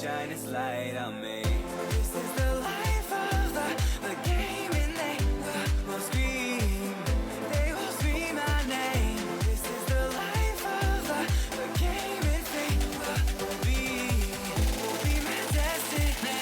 shine its light on me. This is the life of the game, and they will scream. They will scream my name. This is the life of the game, and fate will be my destiny.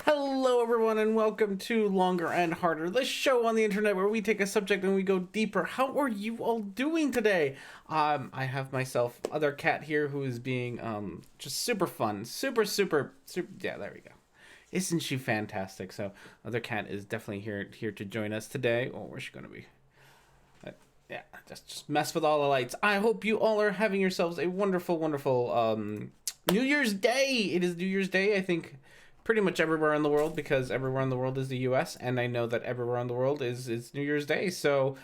Hello everyone and welcome to Longer and Harder, the show on the internet where we take a subject and we go deeper. How are you all doing today? I have myself other cat here who is being just super fun, super yeah, there we go. Isn't she fantastic? So other cat is definitely here to join us today. Oh, where's she gonna be? Yeah, just mess with all the lights. I hope you all are having yourselves a wonderful New Year's Day. It is New Year's Day. I think pretty much everywhere in the world, because everywhere in the world is the U.S. and I know that everywhere in the world is New Year's Day. So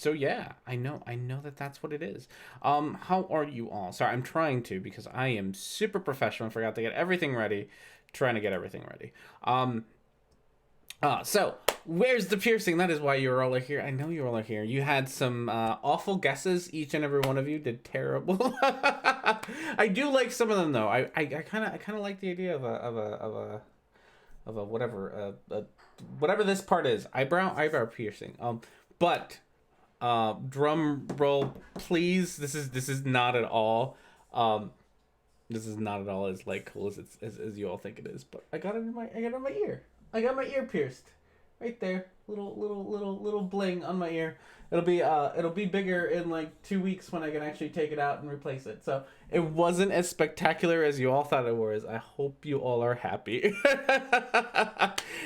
yeah, I know that that's what it is. How are you all? Sorry, I'm trying to, because I am super professional and forgot to get everything ready, trying to get everything ready. So where's the piercing? That is why you're all here. I know you all are here. You had some awful guesses. Each and every one of you did terrible. I do like some of them though. I kind of like the idea of a whatever this part is. Eyebrow piercing. But drum roll, please. This is not at all. This is not at all as like cool as you all think it is. But I got it in my ear. I got my ear pierced, right there. Little bling on my ear. It'll be bigger in like 2 weeks when I can actually take it out and replace it. So it wasn't as spectacular as you all thought it was. I hope you all are happy.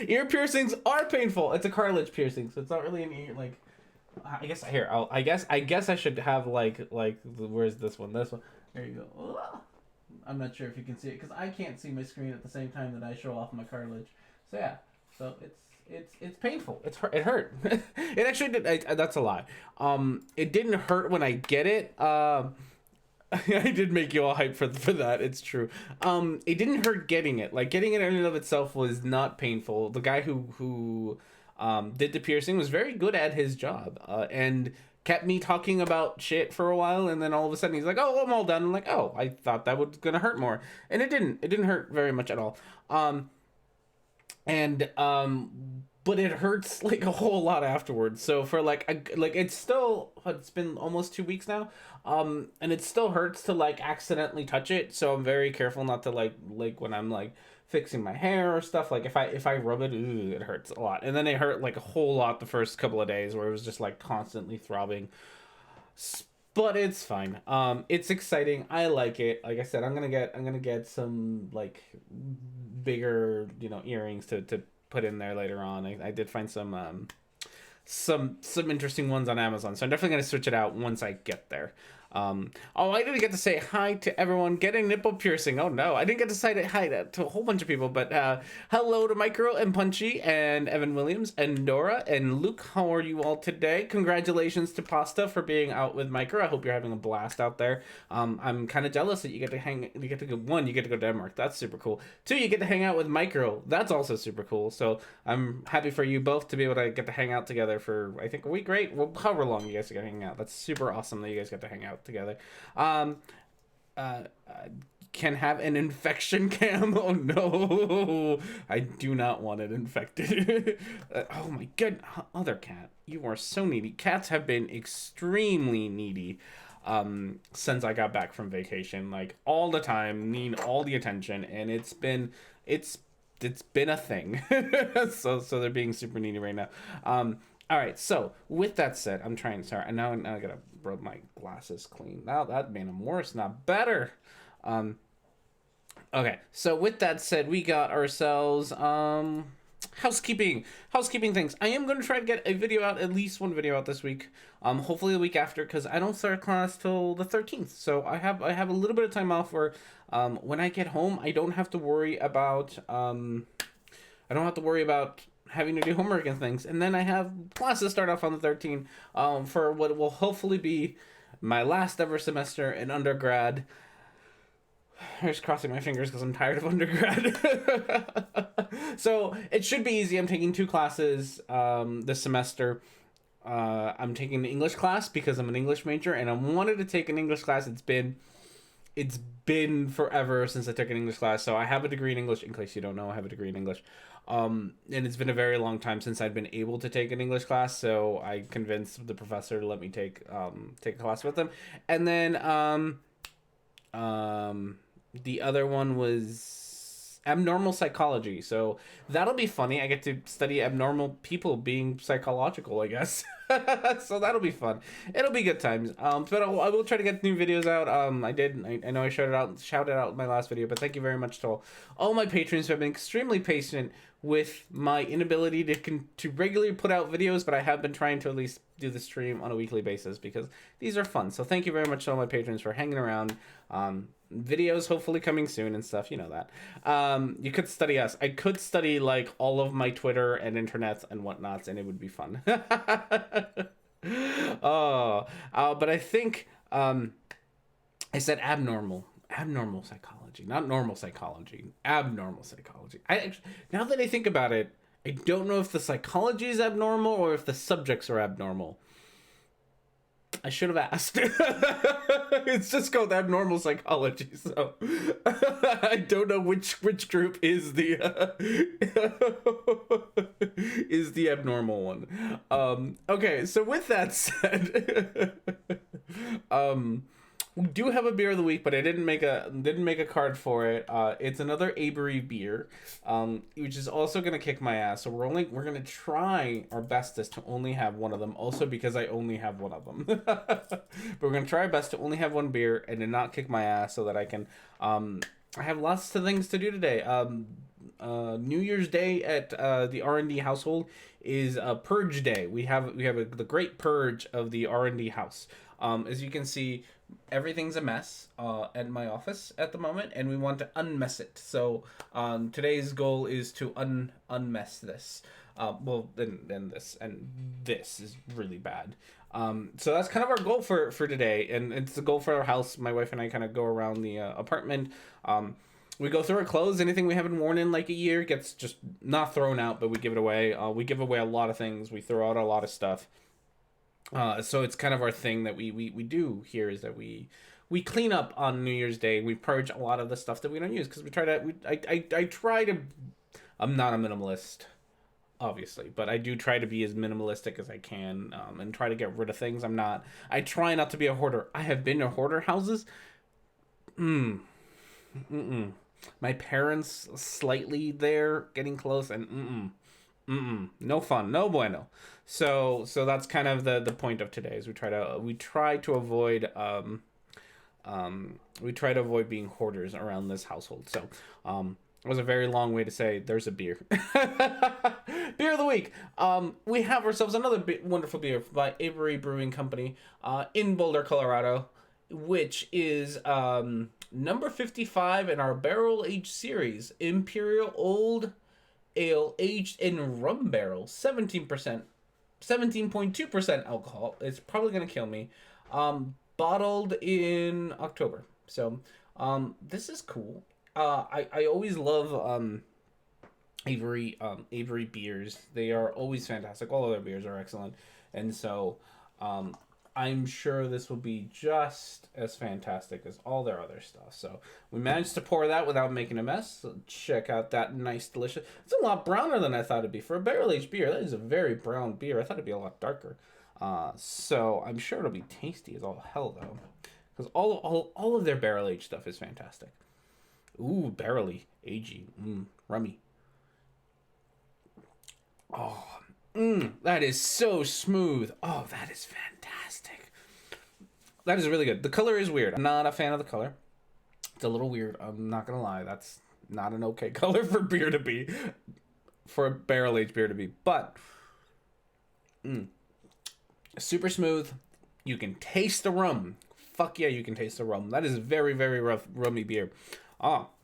Ear piercings are painful. It's a cartilage piercing, so it's not really an ear. Like, I guess here. I guess I should have like where's this one? This one. There you go. I'm not sure if you can see it because I can't see my screen at the same time that I show off my cartilage. So yeah, so it's painful. It hurt. It actually did. That's a lie. It didn't hurt when I get it. I did make you all hype for that. It's true. It didn't hurt getting it. Like getting it in and of itself was not painful. The guy who did the piercing was very good at his job. And kept me talking about shit for a while, and then all of a sudden he's like, "Oh, I'm all done." I'm like, "Oh, I thought that was gonna hurt more," and it didn't. It didn't hurt very much at all. But it hurts like a whole lot afterwards. So for it's been almost 2 weeks now, and it still hurts to like accidentally touch it. So I'm very careful not to like when I'm like fixing my hair or stuff. Like if I rub it, it hurts a lot. And then it hurt like a whole lot the first couple of days where it was just like constantly throbbing. But it's fine. It's exciting. I like it. Like I said, I'm gonna get some like bigger, earrings to put in there later on. I did find some interesting ones on Amazon, so I'm definitely gonna switch it out once I get there. I didn't get to say hi to everyone getting nipple piercing. Oh no, I didn't get to say hi to a whole bunch of people, but hello to Micro and Punchy and Evan Williams and Nora and Luke. How are you all today? Congratulations to Pasta for being out with Micro. I hope you're having a blast out there. I'm kind of jealous that you get to go to Denmark. That's super cool. 2, you get to hang out with Micro. That's also super cool. So I'm happy for you both to be able to get to hang out together for, I think, a week, right? Well, however long you guys are hanging out. That's super awesome that you guys get to hang out together. Can have an infection cam. Oh no, I do not want it infected. Oh my god, other cat, you are so needy. Cats have been extremely needy since I got back from vacation, like all the time, need all the attention, and it's been a thing. so they're being super needy right now. All right, so with that said, sorry, now I gotta rub my glasses clean. Now that made them worse, not better. Okay, so with that said, we got ourselves housekeeping things. I am going to try to get a video out, at least one video out this week. Hopefully the week after, because I don't start class till the 13th. So I have a little bit of time off where when I get home, I don't have to worry about having to do homework and things. And then I have classes start off on the 13th for what will hopefully be my last ever semester in undergrad. I'm just crossing my fingers because I'm tired of undergrad. So it should be easy. I'm taking 2 classes this semester. I'm taking the English class because I'm an English major, and I wanted to take an English class. It's been forever since I took an English class. So I have a degree in English. In case you don't know, I have a degree in English. And it's been a very long time since I'd been able to take an English class, so I convinced the professor to let me take a class with him. And then the other one was abnormal psychology, so that'll be funny. I get to study abnormal people being psychological, I guess. So that'll be fun. It'll be good times. But I will try to get new videos out. I know I shouted out in my last video, but thank you very much to all my patrons who have been extremely patient with my inability to regularly put out videos, but I have been trying to at least do the stream on a weekly basis because these are fun. So thank you very much to all my patrons for hanging around. Videos hopefully coming soon and stuff, you know that. You could study us. I could study like all of my Twitter and internets and whatnots, and it would be fun. But I think I said abnormal psychology, not normal psychology, abnormal psychology. Now that I think about it, I don't know if the psychology is abnormal or if the subjects are abnormal. I should have asked. It's just called abnormal psychology, so I don't know which group is the is the abnormal one. Okay, so with that said, we do have a beer of the week, but I didn't make a card for it. It's another Avery beer, which is also gonna kick my ass. So we're gonna try our bestest to only have one of them. Also because I only have one of them, but we're gonna try our best to only have one beer and to not kick my ass, so that I can. I have lots of things to do today. New Year's Day at the R&D household is Purge Day. We have the great purge of the R&D house. As you can see, everything's a mess at my office at the moment, and we want to unmess it. So today's goal is to unmess this. Then this, and this is really bad. So that's kind of our goal for today, and it's the goal for our house. My wife and I kind of go around the apartment. We go through our clothes. Anything we haven't worn in like a year gets just not thrown out, but we give it away. We give away a lot of things. We throw out a lot of stuff. So it's kind of our thing that we do here, is that we clean up on New Year's Day. We purge a lot of the stuff that we don't use, because I try to. I'm not a minimalist, obviously, but I do try to be as minimalistic as I can, and try to get rid of things. I try not to be a hoarder. I have been to hoarder houses. My parents slightly there, getting close, and no fun, no bueno. So that's kind of the point of today, is we try to avoid being hoarders around this household. So it was a very long way to say there's a beer. Beer of the week. We have ourselves another wonderful beer by Avery Brewing Company in Boulder, Colorado, which is number 55 in our barrel aged series, Imperial Old Ale aged in rum barrel, 17.2% alcohol. It's probably gonna kill me. Bottled in October. So this is cool. I always love Avery beers. They are always fantastic. All of their beers are excellent, and so I'm sure this will be just as fantastic as all their other stuff. So we managed to pour that without making a mess. So check out that nice, delicious. It's a lot browner than I thought it'd be. For a barrel-aged beer, that is a very brown beer. I thought it'd be a lot darker. So I'm sure it'll be tasty as all hell, though. Because all of their barrel-aged stuff is fantastic. Ooh, barrel-y, agey, rummy. Oh, that is so smooth. Oh, that is fantastic. That is really good. The color is weird. I'm not a fan of the color. It's a little weird. I'm not gonna lie. That's not an okay color for beer to be, for a barrel-aged beer to be. But super smooth. You can taste the rum. Fuck yeah, you can taste the rum. That is very, very rough, rummy beer.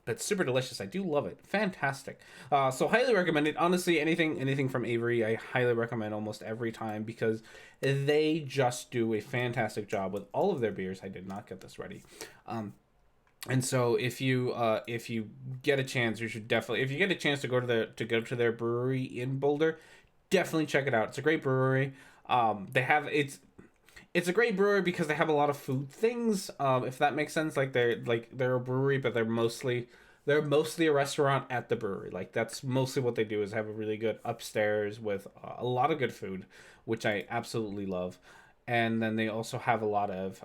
But super delicious. I do love it. Fantastic. So highly recommend it. Honestly, anything from Avery, I highly recommend almost every time, because they just do a fantastic job with all of their beers. I did not get this ready. And so if you get a chance, you should definitely, if you get a chance to go to their brewery in Boulder, definitely check it out. It's a great brewery. It's a great brewery because they have a lot of food things. If that makes sense, they're a brewery, but they're mostly a restaurant at the brewery. Like, that's mostly what they do, is have a really good upstairs with a lot of good food, which I absolutely love. And then they also have a lot of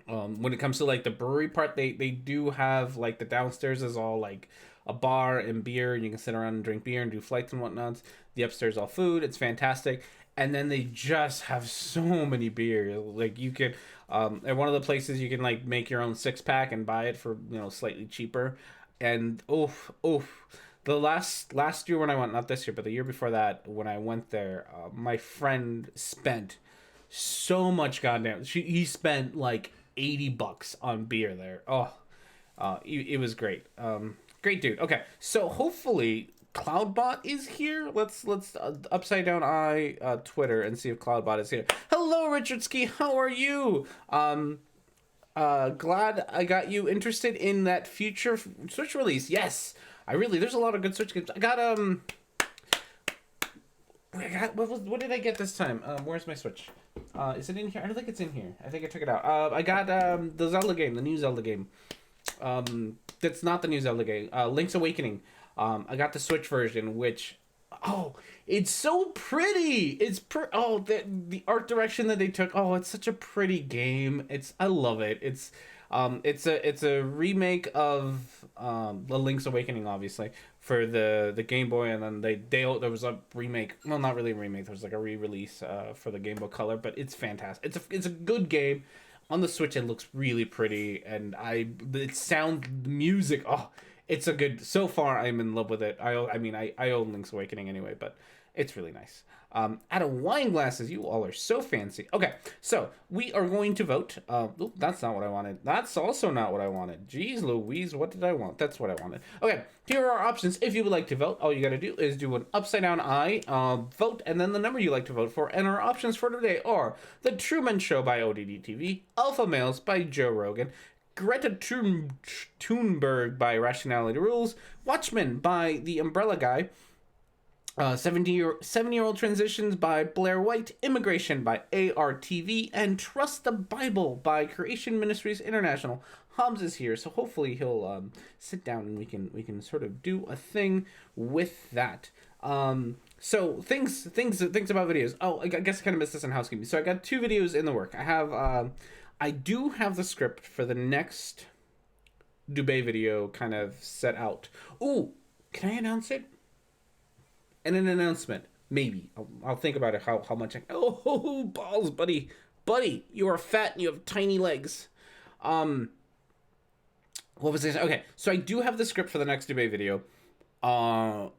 when it comes to like the brewery part, they do have like the downstairs is all like a bar and beer, and you can sit around and drink beer and do flights and whatnots. The upstairs all food. It's fantastic. And then they just have so many beers. Like, you could, at one of the places, you can like make your own 6-pack and buy it for, slightly cheaper. And the last year when I went, not this year, but the year before that, when I went there, my friend spent so much goddamn. He spent like $80 on beer there. Oh, it was great. Great dude. Okay, so hopefully Cloudbot is here. Let's upside down eye Twitter and see if Cloudbot is here. Hello, Richard Ski. How are you? Glad I got you interested in that future Switch release. Yes, there's a lot of good Switch games. I got what did I get this time? Where's my Switch? Is it in here? I don't think it's in here. I think I took it out. I got the Zelda game, the new Zelda game. That's not the new Zelda game. Link's Awakening. I got the Switch version, which, it's so pretty. The art direction that they took. Oh, it's such a pretty game. I love it. It's a remake of the Link's Awakening, obviously, for the Game Boy, and then there was a remake. Well, not really a remake. There was like a re-release for the Game Boy Color, but it's fantastic. It's a good game. On the Switch, it looks really pretty, and the music. Oh, it's a good. So far, I'm in love with it. I own Link's Awakening anyway, but it's really nice. Out of wine glasses, you all are so fancy. Okay, so we are going to vote. That's not what I wanted. That's also not what I wanted. Jeez Louise, what did I want? That's what I wanted. Okay, here are our options. If you would like to vote, all you got to do is do an upside down eye, vote, and then the number you like to vote for. And our options for today are The Truman Show by ODD TV, Alpha Males by Joe Rogan, Greta Thunberg by Rationality Rules, Watchmen by The Umbrella Guy, 7-year-old Transitions by Blair White, Immigration by ARTV, and Trust the Bible by Creation Ministries International. Hobbs is here, so hopefully he'll sit down and we can sort of do a thing with that. So things about videos. Oh, I guess I kind of missed this in housekeeping. So I got 2 videos in the work. I do have the script for the next Dubé video kind of set out. Ooh, can I announce it? And an announcement, maybe. I'll think about it. How much? Oh, balls, buddy, you are fat and you have tiny legs. What was this? Okay, so I do have the script for the next Dubé video,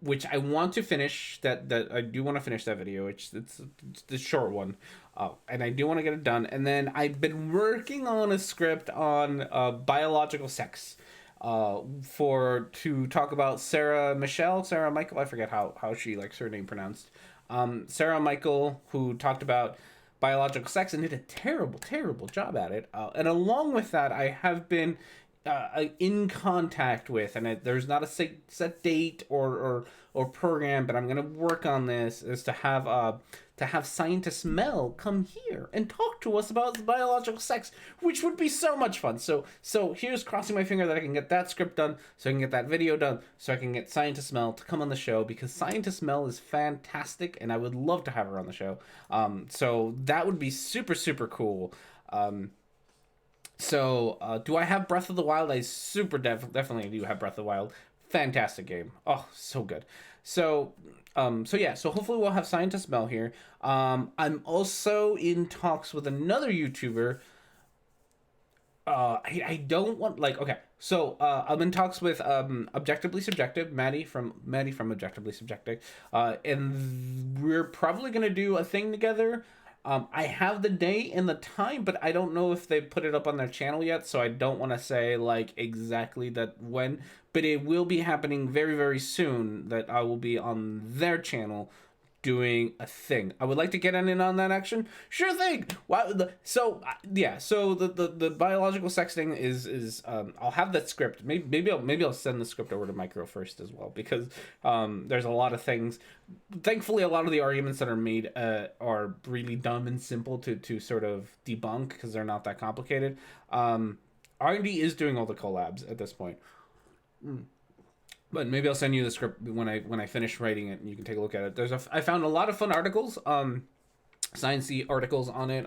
which I want to finish. That I do want to finish that video. It's the short one, and I do want to get it done. And then I've been working on a script on biological sex. To talk about Sarah Michael, I forget how she likes her name pronounced. Sarah Michael, who talked about biological sex and did a terrible job at it. And along with that, I have been in contact with, and there's not a set date or program, but I'm gonna work on this, is to have scientist Mel come here and talk to us about biological sex, which would be so much fun. So here's crossing my finger that I can get that script done, so I can get that video done, so I can get scientist Mel to come on the show, because scientist Mel is fantastic, and I would love to have her on the show. So that would be super cool. Do I have Breath of the Wild? I definitely do have Breath of the Wild. Fantastic game. Oh, so good. So hopefully we'll have Scientist Mel here. I'm also in talks with another YouTuber. I don't want, I'm in talks with Objectively Subjective, Maddie from Objectively Subjective, and we're probably gonna do a thing together. I have the date and the time, but I don't know if they put it up on their channel yet, so I don't want to say exactly that when, but it will be happening very, very soon, that I will be on their channel doing a thing. I would like to get in on that action. Sure thing. Wow. So the biological sex thing is I'll have that script. Maybe I'll send the script over to Micro first as well, because there's a lot of things. Thankfully, a lot of the arguments that are made are really dumb and simple to sort of debunk, because they're not that complicated. R&D is doing all the collabs at this point. But maybe I'll send you the script when I finish writing it, and you can take a look at it. I found a lot of fun articles, sciencey articles on it,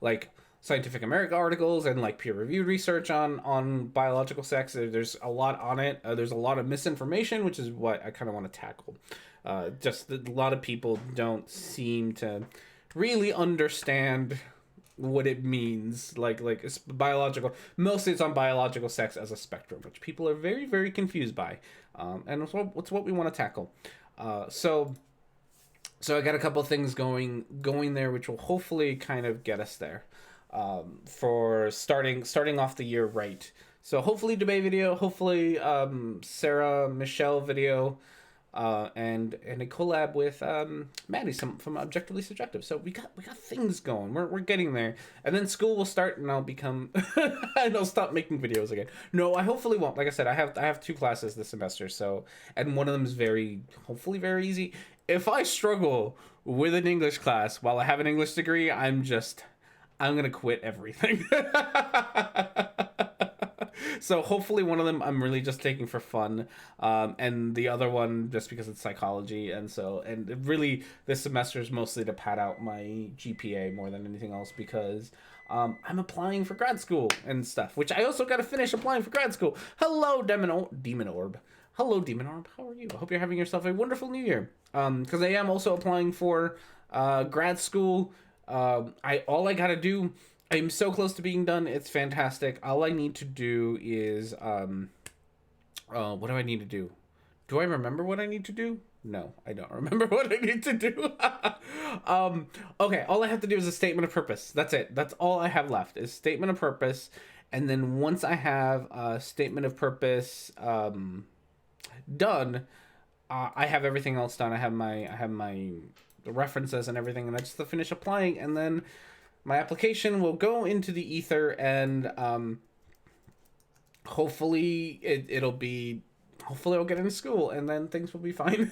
like Scientific America articles, and like peer-reviewed research on biological sex. There's a lot on it. There's a lot of misinformation, which is what I kind of want to tackle. Just that a lot of people don't seem to really understand what it means, like it's biological. Mostly it's on biological sex as a spectrum, which people are very, very confused by, and it's what we want to tackle. So I got a couple of things going there, which will hopefully kind of get us there, for starting off the year right. So hopefully debate video, hopefully Sarah Michelle video, and a collab with Maddie from Objectively Subjective. So we got things going. We're getting there, and then school will start, and I'll become and I'll stop making videos again. No, I hopefully won't. Like I said, I have 2 classes this semester, so, and one of them is hopefully very easy. If I struggle with an English class while I have an English degree, I'm gonna quit everything. So hopefully one of them I'm really just taking for fun, and the other one just because it's psychology, and really this semester is mostly to pad out my GPA more than anything else, because I'm applying for grad school and stuff, which I also got to finish applying for grad school. Hello, Demon Orb. Hello, Demon Orb. How are you? I hope you're having yourself a wonderful new year. Because I am also applying for grad school. All I gotta do, I'm so close to being done. It's fantastic. All I need to do is what do I need to do? Do I remember what I need to do? No, I don't remember what I need to do. Okay, all I have to do is a statement of purpose. That's it. That's all I have left is statement of purpose. And then once I have a statement of purpose done, I have everything else done. I have my references and everything, and I just have to finish applying, and then my application will go into the ether, and hopefully hopefully I'll get into school, and then things will be fine.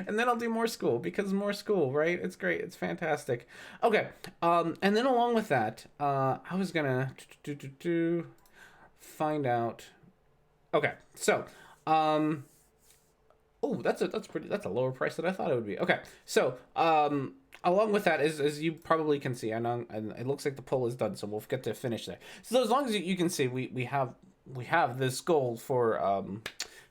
And then I'll do more school, because more school, right? It's great. It's fantastic. Okay. And then along with that, I was gonna find out. Okay. So, oh, that's a lower price than I thought it would be. Okay. So, along with that, as you probably can see, I know, and it looks like the poll is done, so we'll get to finish there. So as long as you can see, we have this goal for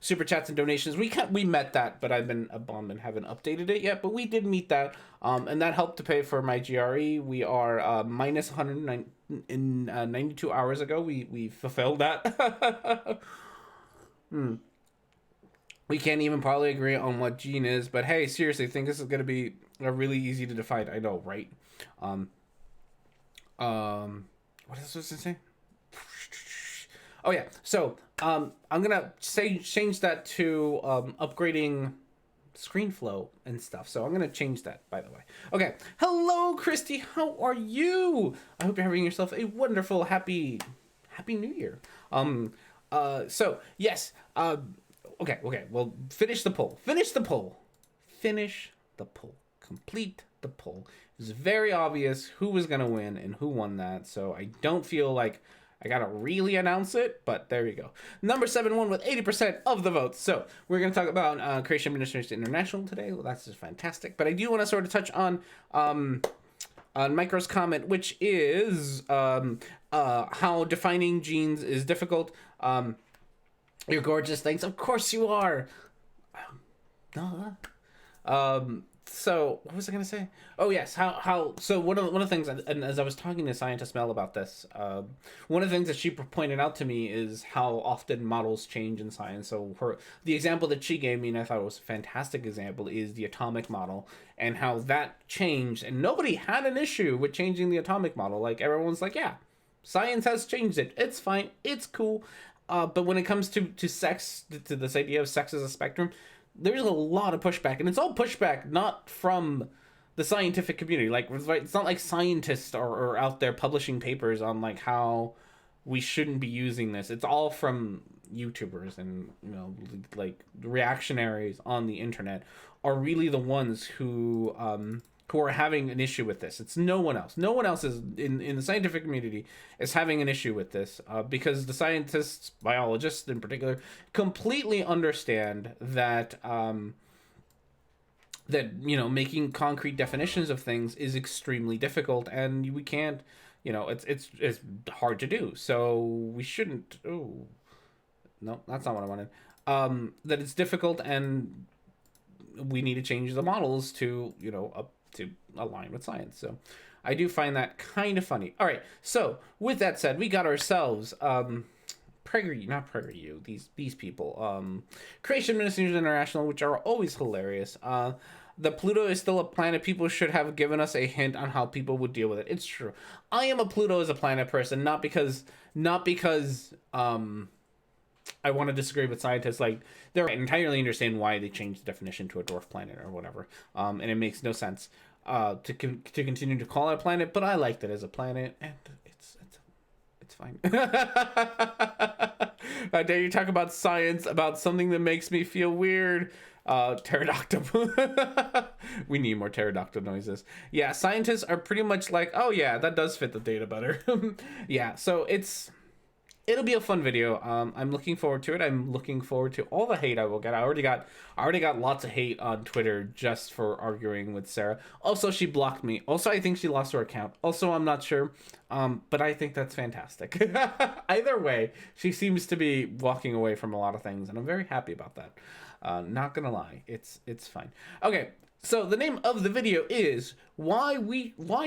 super chats and donations. We met that, but I've been a bum and haven't updated it yet. But we did meet that, and that helped to pay for my GRE. We are minus 192 hours ago. We fulfilled that. We can't even probably agree on what gene is, but hey, seriously, think this is gonna be a really easy to define. I know, right? What is this to say? Oh yeah, so I'm gonna change that to upgrading screen flow and stuff. So I'm gonna change that, by the way. Okay, hello, Christy. How are you? I hope you're having yourself a wonderful, happy New Year. So yes. Okay. Well, finish the poll. Complete the poll. It was very obvious who was gonna win and who won that. So I don't feel like I gotta really announce it, but there you go. Number 7 won with 80% of the votes. So we're gonna talk about Creation Administration International today. Well, that's just fantastic. But I do want to sort of touch on Micro's comment, which is how defining genes is difficult. You're gorgeous. Thanks. Of course you are. So what was I gonna say? Oh yes, how so one of the things, and as I was talking to scientist Mel about this, one of the things that she pointed out to me is how often models change in science. So the example that she gave me, and I thought it was a fantastic example, is the atomic model, and how that changed, and nobody had an issue with changing the atomic model. Like everyone's like, yeah, science has changed it. It's fine. It's cool. But when it comes to sex, to this idea of sex as a spectrum, there's a lot of pushback, and it's all pushback not from the scientific community. Like, it's not like scientists are out there publishing papers on like how we shouldn't be using this. It's all from YouTubers and, you know, like reactionaries on the internet are really the ones who are having an issue with this. It's no one else. No one else is in the scientific community is having an issue with this, because the scientists, biologists in particular, completely understand that that, you know, making concrete definitions of things is extremely difficult, and we can't, you know, it's hard to do. So we shouldn't. Oh, no, that's not what I wanted. That it's difficult, and we need to change the models to, you know, to align with science. So I do find that kind of funny. All right, so with that said, we got ourselves PragerU, these people, Creation Ministries International, which are always hilarious. The Pluto is still a planet. People should have given us a hint on how people would deal with it. It's true. I am a Pluto as a planet person, not because I want to disagree with scientists. Like, they entirely understand why they changed the definition to a dwarf planet or whatever. And it makes no sense to continue to call it a planet, but I liked it as a planet, and it's fine. How dare you talk about science, about something that makes me feel weird? Pterodactyl. We need more pterodactyl noises. Yeah, scientists are pretty much like, oh yeah, that does fit the data better. Yeah, so it'll be a fun video. I'm looking forward to it. I'm looking forward to all the hate I will get. I already got lots of hate on Twitter just for arguing with Sarah. Also, she blocked me. Also, I think she lost her account. Also, I'm not sure. But I think that's fantastic. Either way, she seems to be walking away from a lot of things, and I'm very happy about that. Not gonna lie, it's fine. Okay, so the name of the video is why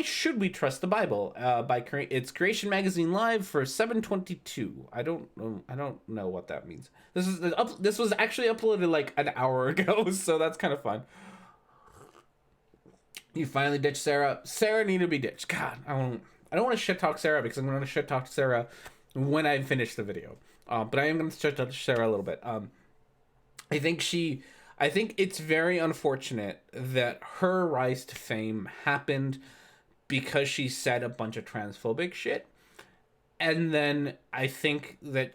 should we trust the Bible? It's Creation Magazine Live for 7/22. I don't know what that means. This was actually uploaded like an hour ago, so that's kind of fun. You finally ditched Sarah. Sarah needed to be ditched. God, I don't want to shit talk Sarah because I'm going to shit talk Sarah when I finish the video. But I am going to shit talk Sarah a little bit. I think it's very unfortunate that her rise to fame happened because she said a bunch of transphobic shit. And then I think that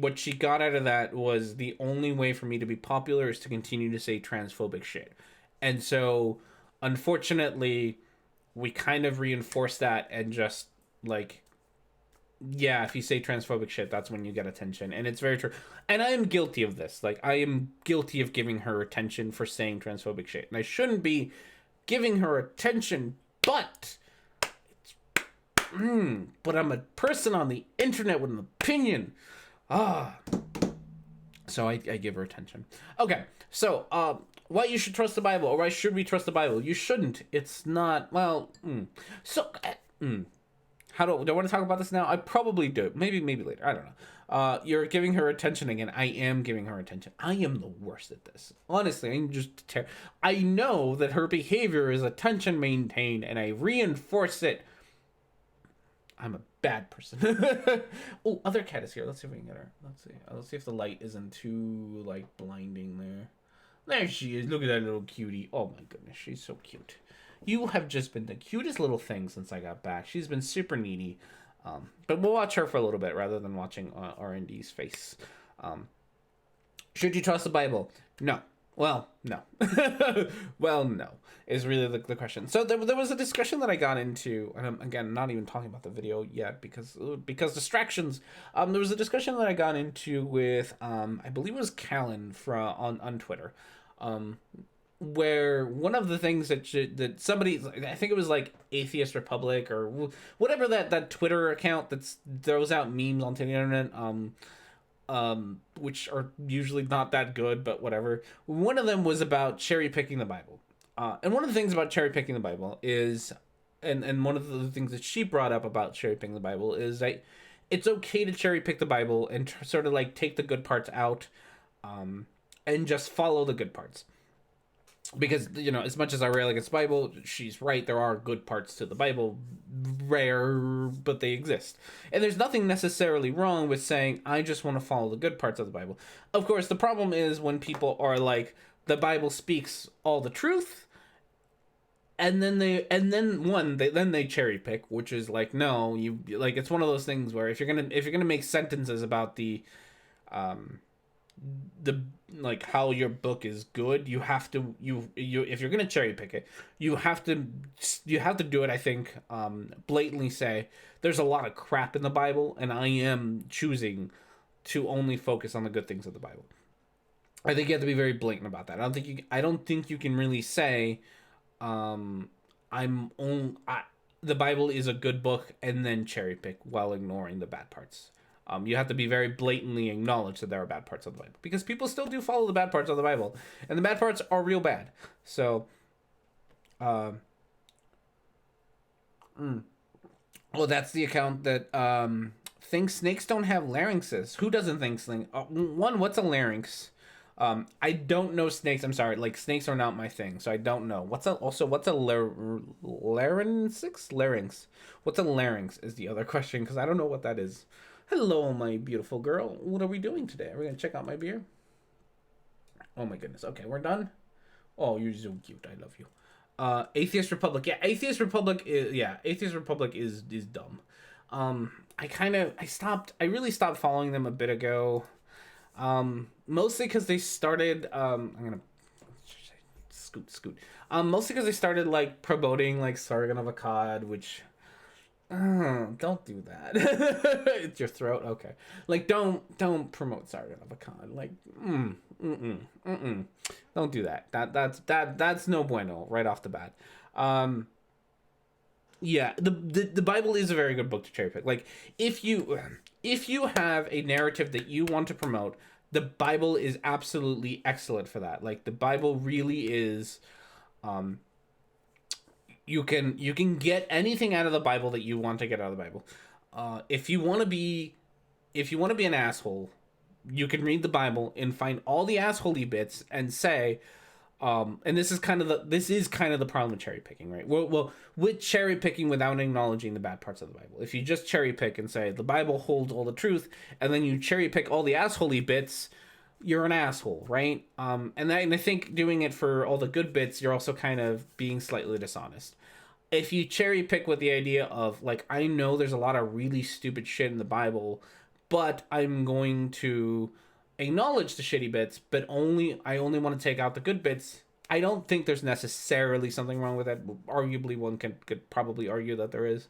what she got out of that was the only way for me to be popular is to continue to say transphobic shit. And so, unfortunately, we kind of reinforce that and just, like, yeah, if you say transphobic shit, that's when you get attention. And it's very true. And I am guilty of this. Like, I am guilty of giving her attention for saying transphobic shit. And I shouldn't be giving her attention, but but I'm a person on the internet with an opinion. So I give her attention. Okay, so why you should trust the Bible, or why should we trust the Bible? You shouldn't. It's not, well, So, do I want to talk about this now? I probably do. Maybe later. I don't know. You're giving her attention again. I am giving her attention. I am the worst at this. Honestly, I'm just I know that her behavior is attention maintained, and I reinforce it. I'm a bad person. Oh, other cat is here. Let's see if we can get her. Let's see if the light isn't too, like, blinding there. There she is. Look at that little cutie. Oh my goodness, she's so cute. You have just been the cutest little thing since I got back. She's been super needy. But we'll watch her for a little bit rather than watching R&D's face. Should you trust the Bible? No. Well, no. Well, no, is really the question. So there was a discussion that I got into, and I'm, again, not even talking about the video yet because distractions. There was a discussion that I got into with, I believe it was Callan on Twitter. Where one of the things that somebody, I think it was like Atheist Republic or whatever that Twitter account that throws out memes onto the internet, which are usually not that good, but whatever. One of them was about cherry picking the Bible, and one of the things about cherry picking the Bible is, and one of the things that she brought up about cherry picking the Bible is that it's okay to cherry pick the Bible and sort of like take the good parts out, and just follow the good parts. Because, you know, as much as I rail against the Bible, she's right. There are good parts to the Bible. Rare, but they exist. And there's nothing necessarily wrong with saying, I just want to follow the good parts of the Bible. Of course, the problem is when people are like, the Bible speaks all the truth, and then they cherry pick, which is like, no, you, like, it's one of those things where if you're gonna make sentences about the like how your book is good, you have to if you're gonna cherry pick it, you have to do it, I think, blatantly say there's a lot of crap in the Bible and I am choosing to only focus on the good things of the Bible. I think you have to be very blatant about that. I don't think you can really say the Bible is a good book and then cherry pick while ignoring the bad parts. You have to be very blatantly acknowledge that there are bad parts of the Bible, because people still do follow the bad parts of the Bible, and the bad parts are real bad. So, Well, that's the account that thinks snakes don't have larynxes. Who doesn't think snakes? One, what's a larynx? I don't know snakes. I'm sorry. Like, snakes are not my thing, so I don't know. What's a larynx? Larynx. What's a larynx is the other question, because I don't know what that is. Hello, my beautiful girl. What are we doing today? Are we gonna check out my beer? Oh my goodness. Okay, we're done. Oh, you're so cute. I love you. Atheist Republic. Yeah, Atheist Republic is dumb. I really stopped following them a bit ago. Mostly because they started, I'm gonna scoot. Mostly because they started like promoting like Sargon of Akkad, which, don't do that. It's your throat. Okay. Like, don't promote Sargon of Akkad. Like, don't do that. That's no bueno right off the bat. Yeah, the Bible is a very good book to cherry pick. Like, if you have a narrative that you want to promote, the Bible is absolutely excellent for that. Like, the Bible really is, you can get anything out of the Bible that you want to get out of the Bible. If you want to be an asshole, you can read the Bible and find all the assholey bits and say, and this is kind of the problem with cherry picking, right? Well, with cherry picking without acknowledging the bad parts of the Bible. If you just cherry pick and say the Bible holds all the truth, and then you cherry pick all the assholey bits, you're an asshole, right? And I think doing it for all the good bits, you're also kind of being slightly dishonest. If you cherry pick with the idea of, like, I know there's a lot of really stupid shit in the Bible, but I'm going to acknowledge the shitty bits, but I only want to take out the good bits, I don't think there's necessarily something wrong with that. Arguably, one could probably argue that there is.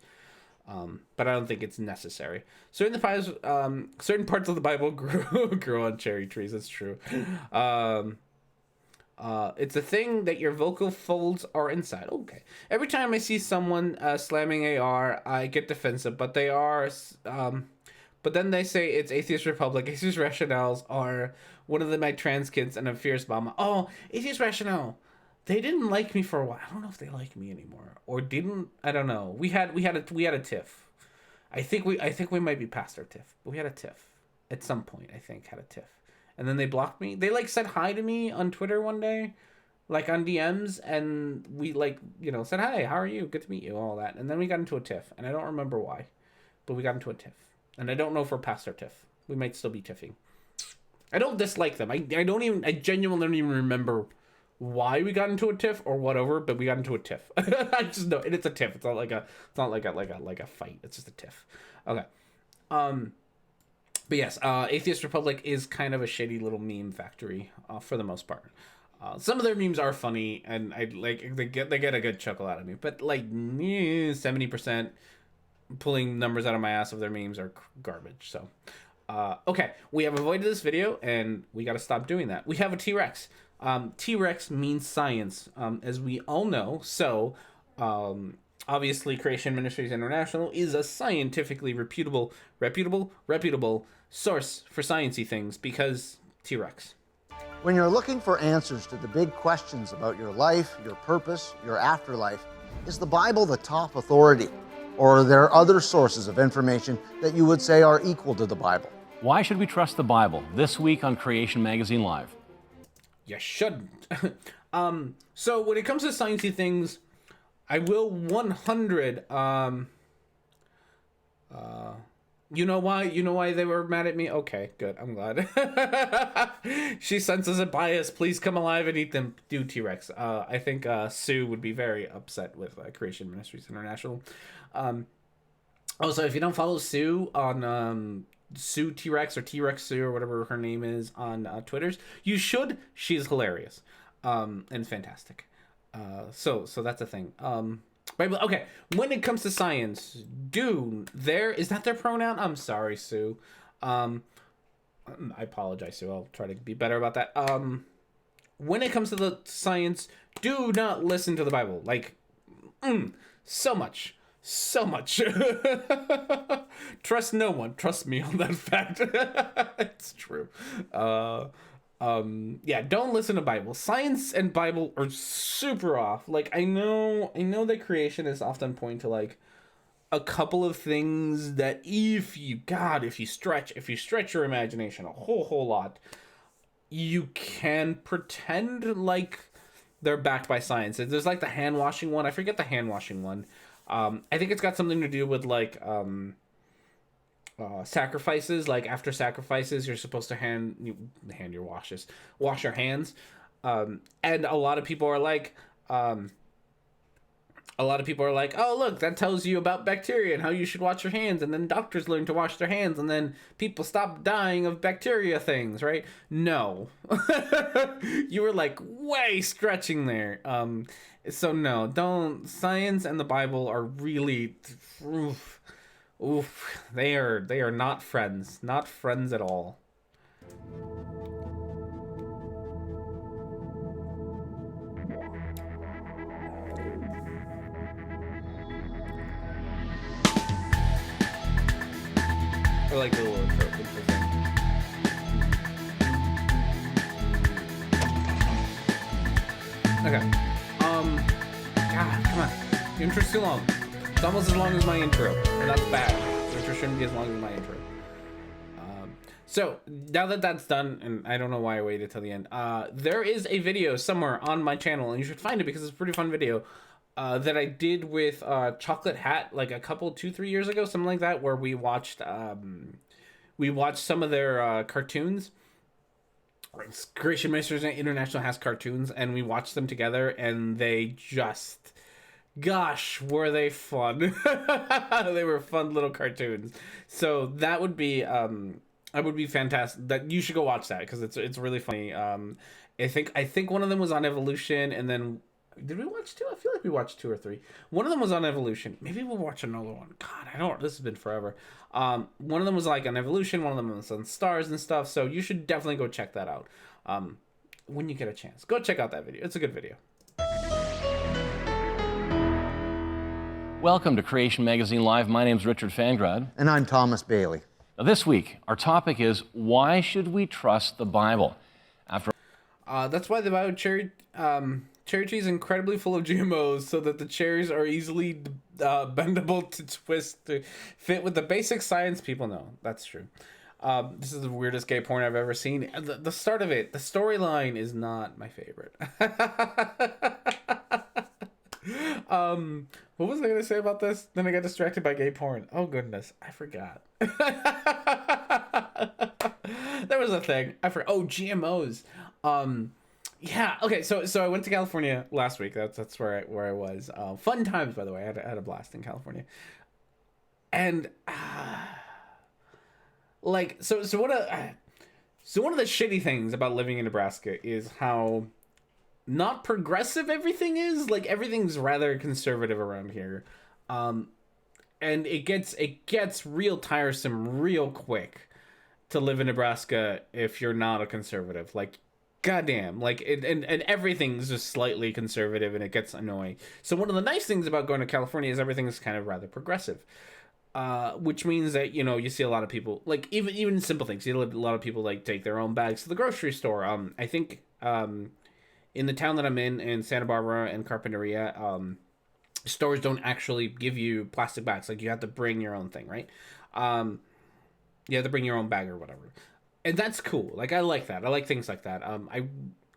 But I don't think it's necessary. Certain parts of the Bible grew on cherry trees. That's true. It's a thing that your vocal folds are inside. Okay. Every time I see someone slamming AR, I get defensive. But but then they say it's Atheist Republic. Atheist Rationales are one of my trans kids and a fierce mama. Oh, Atheist Rationale. They didn't like me for a while. I don't know if they like me anymore or didn't. I don't know. We had a tiff. I think we might be past our tiff. But we had a tiff at some point. I think had a tiff, and then they blocked me. They like said hi to me on Twitter one day, like on DMs, and we said hi, how are you? Good to meet you, all that, and then we got into a tiff, and I don't remember why, but we got into a tiff, and I don't know if we're past our tiff. We might still be tiffing. I don't dislike them. I genuinely don't even remember why we got into a tiff or whatever, but we got into a tiff. I just know, and it's a tiff. It's not like a fight. It's just a tiff. Okay. But yes, Atheist Republic is kind of a shitty little meme factory for the most part. Some of their memes are funny, and they get a good chuckle out of me. But like 70% pulling numbers out of my ass of their memes are garbage. So, okay, we have avoided this video, and we got to stop doing that. We have a T-Rex. T-Rex means science, as we all know. So, obviously, Creation Ministries International is a scientifically reputable source for sciencey things because T-Rex. When you're looking for answers to the big questions about your life, your purpose, your afterlife, is the Bible the top authority? Or are there other sources of information that you would say are equal to the Bible? Why should we trust the Bible? This week on Creation Magazine Live. You shouldn't. So when it comes to sciencey things, I will 100. You know why they were mad at me? Okay, good. I'm glad. She senses a bias. Please come alive and eat them. Do T-Rex. I think Sue would be very upset with Creation Ministries International. Also, if you don't follow Sue on Sue T-Rex or T-Rex Sue or whatever her name is on Twitters, you should. She's hilarious and fantastic. So that's a thing. Right, okay, when it comes to science, is that their pronoun? I'm sorry, Sue. I apologize, Sue. I'll try to be better about that. When it comes to the science, do not listen to the Bible. Like, so much. Trust no one. Trust me on that fact. It's true. Yeah, don't listen to Bible. Science and Bible are super off. Like, I know that creation is often pointed to like a couple of things that if you stretch your imagination a whole lot, you can pretend like they're backed by science. There's like the hand washing one. I forget the hand washing one. I think it's got something to do with like sacrifices. Like after sacrifices, you're supposed to wash your hands. And a lot of people are like, oh, look, that tells you about bacteria and how you should wash your hands. And then doctors learn to wash their hands, and then people stop dying of bacteria things, right? No. You were like way stretching there. So no, don't. Science and the Bible are really, they are not friends. Not friends at all. I like the little intro thing. Okay. God, come on. The intro's too long. It's almost as long as my intro, and that's bad. The intro shouldn't be as long as my intro. So now that that's done, and I don't know why I waited till the end. There is a video somewhere on my channel, and you should find it because it's a pretty fun video. That I did with Chocolate Hat like a couple 2-3 years ago, something like that, where we watched some of their cartoons. Creation Masters International has cartoons, and we watched them together, and they just, gosh, were they fun. They were fun little cartoons. So that would be fantastic. That you should go watch that because it's really funny. I think one of them was on evolution, and then did we watch 2? I feel like we watched 2 or 3. One of them was on evolution. Maybe we'll watch another one. God, I don't. This has been forever. One of them was like on evolution. One of them was on stars and stuff. So you should definitely go check that out. When you get a chance, go check out that video. It's a good video. Welcome to Creation Magazine Live. My name's Richard Fangrad. And I'm Thomas Bailey. Now, this week, our topic is why should we trust the Bible? That's why the Bible cherry tree is incredibly full of GMOs, so that the cherries are easily bendable to twist to fit with the basic science people know. That's true. This is the weirdest gay porn I've ever seen. The start of it, the storyline is not my favorite. What was I gonna say about this? Then I got distracted by gay porn. Oh goodness, I forgot. There was a thing. I forgot. Oh, GMOs. Yeah. Okay. So I went to California last week. That's where I was. Fun times, by the way. I had a blast in California. And like so one of the shitty things about living in Nebraska is how not progressive everything is. Like everything's rather conservative around here. And it gets real tiresome real quick to live in Nebraska if you're not a conservative. Like goddamn, like and everything's just slightly conservative, and it gets annoying. So one of the nice things about going to California is everything is kind of rather progressive, which means that you see a lot of people like even simple things. You see a lot of people like take their own bags to the grocery store. I think in the town that I'm in Santa Barbara and Carpinteria, stores don't actually give you plastic bags. Like you have to bring your own thing, right? You have to bring your own bag or whatever. And that's cool. Like, I like that. I like things like that. I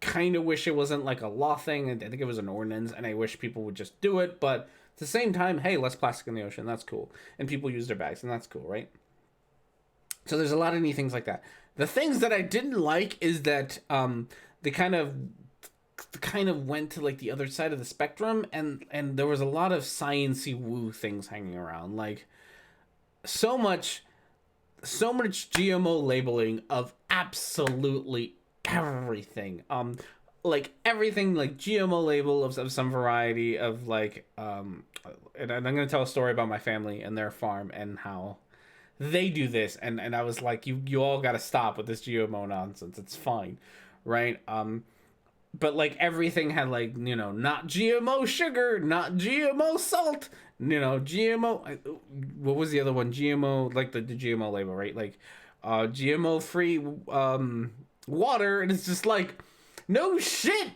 kind of wish it wasn't like a law thing. I think it was an ordinance, and I wish people would just do it. But at the same time, hey, less plastic in the ocean. That's cool. And people use their bags, and that's cool, right? So there's a lot of neat things like that. The things that I didn't like is that they kind of went to like the other side of the spectrum, and there was a lot of science-y woo things hanging around. Like, so much GMO labeling of absolutely everything. Like everything, like GMO label of some variety of like, and I'm gonna tell a story about my family and their farm and how they do this. And I was like, you all gotta stop with this GMO nonsense. It's fine, right? But like everything had like, not GMO sugar, not GMO salt, GMO, what was the other one? GMO, like the GMO label, right? Like, GMO free, water. And it's just like, no shit.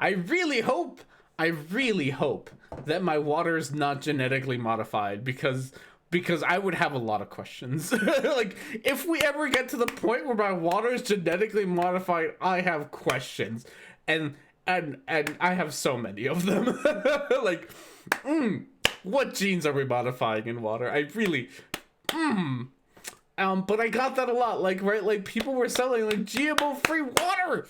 I really hope I really hope that my water is not genetically modified, because I would have a lot of questions. Like, if we ever get to the point where my water is genetically modified, I have questions, and I have so many of them. Like, what genes are we modifying in water? I really, but I got that a lot. Like, right, like people were selling like GMO-free water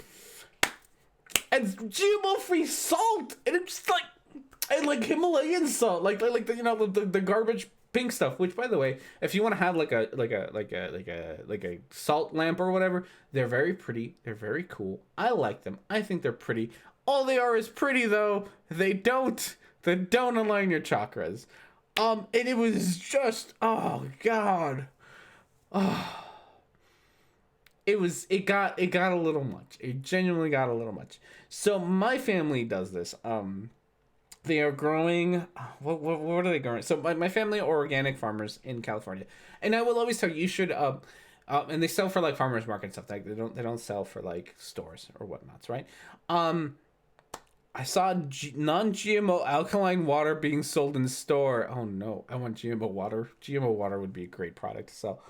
and GMO-free salt, and it's just like, and like Himalayan salt, like the, you know, the garbage pink stuff. Which, by the way, if you want to have like a salt lamp or whatever, they're very pretty. They're very cool. I like them. I think they're pretty. All they are is pretty, though. They don't align your chakras. And it was just, oh god, it got a little much. It genuinely got a little much. So my family does this. They are growing, what are they growing? So my family are organic farmers in California, and I will always tell you, you should and they sell for like farmers market and stuff. Like they don't sell for like stores or whatnots, right? I saw non-GMO alkaline water being sold in the store. Oh no, I want GMO water. GMO water would be a great product to sell.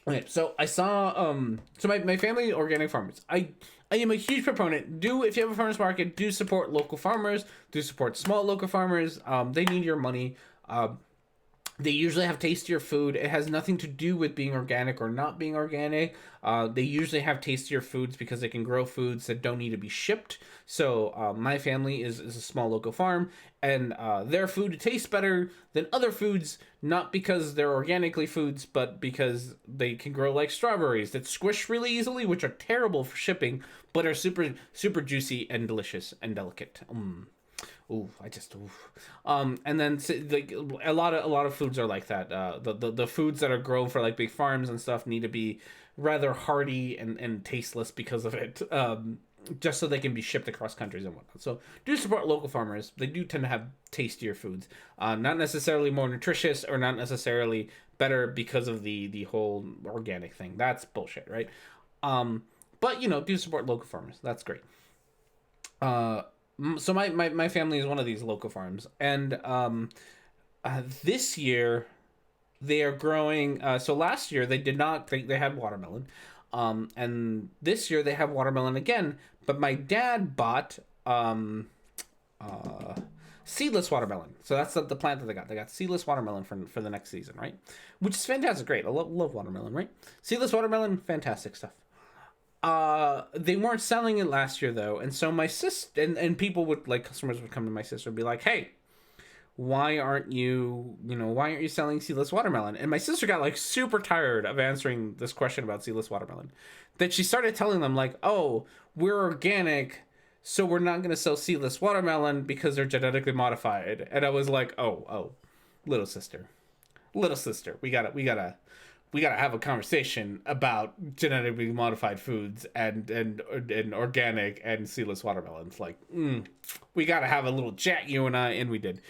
Okay, so I saw so my family organic farmers. I am a huge proponent. If you have a farmers market, do support local farmers. Do support small local farmers. They need your money. They usually have tastier food. It has nothing to do with being organic or not being organic. They usually have tastier foods because they can grow foods that don't need to be shipped. So my family is a small local farm, and their food tastes better than other foods, not because they're organically foods, but because they can grow like strawberries that squish really easily, which are terrible for shipping, but are super, super juicy and delicious and delicate. Ooh, and then like a lot of foods are like that. The foods that are grown for like big farms and stuff need to be rather hardy and tasteless because of it. Just so they can be shipped across countries and whatnot. So do support local farmers. They do tend to have tastier foods. Not necessarily more nutritious or not necessarily better because of the whole organic thing. That's bullshit, right? But you know, do support local farmers. That's great. So my family is one of these local farms, and this year they are growing. So last year they did not. They had watermelon, and this year they have watermelon again. But my dad bought seedless watermelon. So that's the plant that they got. They got seedless watermelon for the next season, right? Which is fantastic. Great. I love watermelon, right? Seedless watermelon, fantastic stuff. They weren't selling it last year though, and so my sister and people would, like, customers would come to my sister and be like, "Hey, why aren't you selling seedless watermelon?" And my sister got like super tired of answering this question about seedless watermelon, that she started telling them like, "Oh, we're organic, so we're not going to sell seedless watermelon because they're genetically modified." And I was like, "Oh, little sister, we gotta have a conversation about genetically modified foods and organic and seedless watermelons. Like, we gotta have a little chat, you and I," and we did.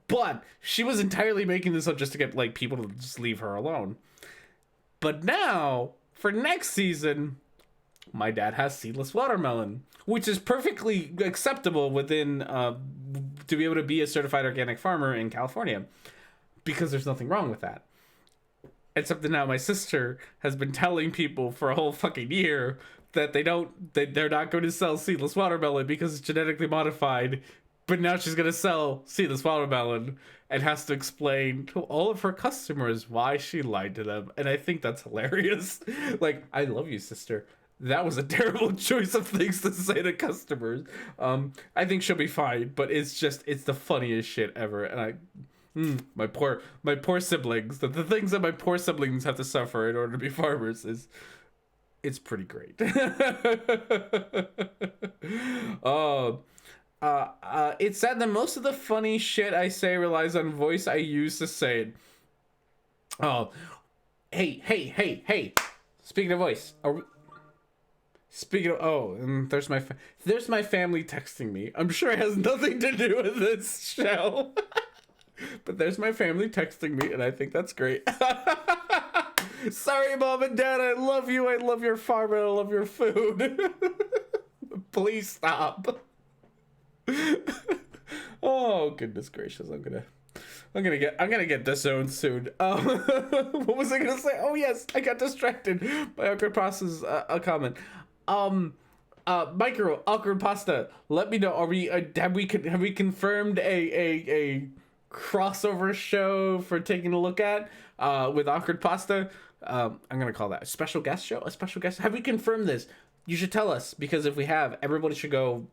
But she was entirely making this up just to get like people to just leave her alone. But now, for next season, my dad has seedless watermelon, which is perfectly acceptable within to be able to be a certified organic farmer in California, because there's nothing wrong with that. Except that now my sister has been telling people for a whole fucking year that they're not going to sell seedless watermelon because it's genetically modified. But now she's going to sell seedless watermelon and has to explain to all of her customers why she lied to them. And I think that's hilarious. Like, I love you, sister. That was a terrible choice of things to say to customers. I think she'll be fine, but it's the funniest shit ever. And my poor siblings. The things that my poor siblings have to suffer in order to be farmers it's pretty great. It's sad that most of the funny shit I say relies on voice I use to say it. Oh, hey. Speaking of voice, and there's my family texting me. I'm sure it has nothing to do with this show. But there's my family texting me, and I think that's great. Sorry, Mom and Dad, I love you. I love your farm, and I love your food. Please stop. Oh goodness gracious! I'm gonna get disowned soon. What was I gonna say? Oh yes, I got distracted by Awkward Pasta's comment. Micro Awkward Pasta. Let me know. Have we confirmed a crossover show for taking a look at with Awkward Pasta? I'm gonna call that a special guest show. A special guest. Have we confirmed this? You should tell us, because if we have, everybody should go.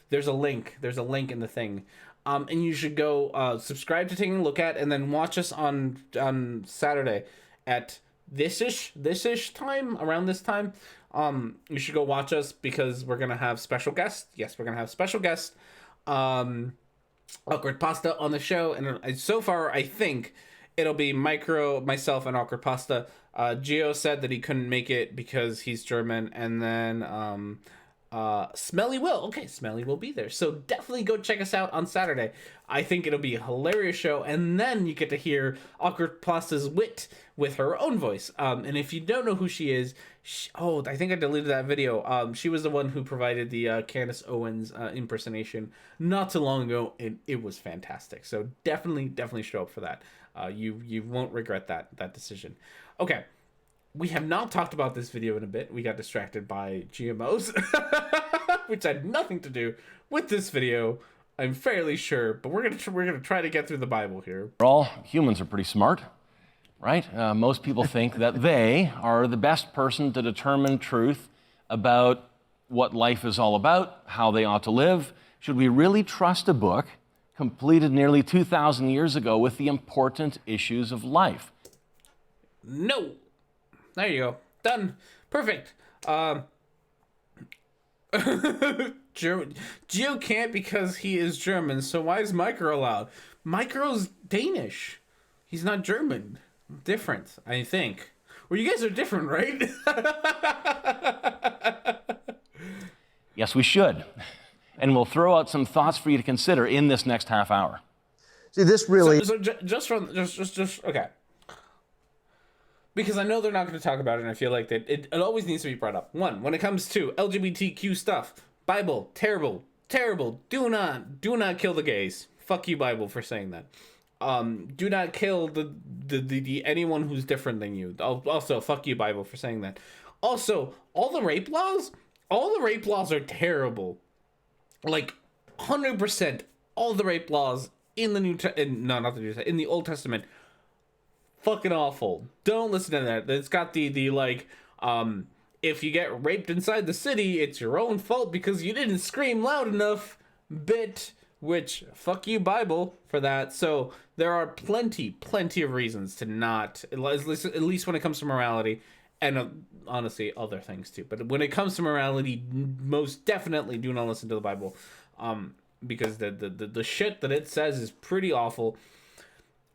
There's a link in the thing. And you should go subscribe to Taking a Look At, and then watch us on Saturday at this-ish time, around this time. You should go watch us, because we're going to have special guests. Yes, we're going to have special guests. Awkward Pasta on the show. And so far, I think it'll be Micro, myself, and Awkward Pasta. Gio said that he couldn't make it because he's German. And then Smelly will. Okay, Smelly will be there. So definitely go check us out on Saturday. I think it'll be a hilarious show, and then you get to hear Awkward Pasta's wit with her own voice. And if you don't know who she is, I think I deleted that video. She was the one who provided the Candace Owens impersonation not too long ago, and it was fantastic. So definitely show up for that. You won't regret that decision. Okay. We have not talked about this video in a bit. We got distracted by GMOs, which had nothing to do with this video, I'm fairly sure. But we're gonna try to get through the Bible here. All humans are pretty smart, right? Most people think that they are the best person to determine truth about what life is all about, how they ought to live. Should we really trust a book completed nearly 2,000 years ago with the important issues of life? No. There you go. Done. Perfect. Gio can't because he is German, so why is Micro allowed? Micro's Danish. He's not German. Different, I think. Well, you guys are different, right? Yes, we should. And we'll throw out some thoughts for you to consider in this next half hour. See, this really... Just okay. Because I know they're not going to talk about it, and I feel like that it always needs to be brought up. One, when it comes to LGBTQ stuff, Bible, terrible. Do not kill the gays. Fuck you, Bible, for saying that. Do not kill the anyone who's different than you. Also, fuck you, Bible, for saying that. Also, all the rape laws are terrible. Like 100%, all the rape laws in the in the Old Testament. Fucking awful. Don't listen to that. It's got the like, if you get raped inside the city, it's your own fault because you didn't scream loud enough bit, which, fuck you, Bible, for that. So there are plenty of reasons to not, at least when it comes to morality, and honestly, other things too. But when it comes to morality, most definitely do not listen to the Bible, because the shit that it says is pretty awful.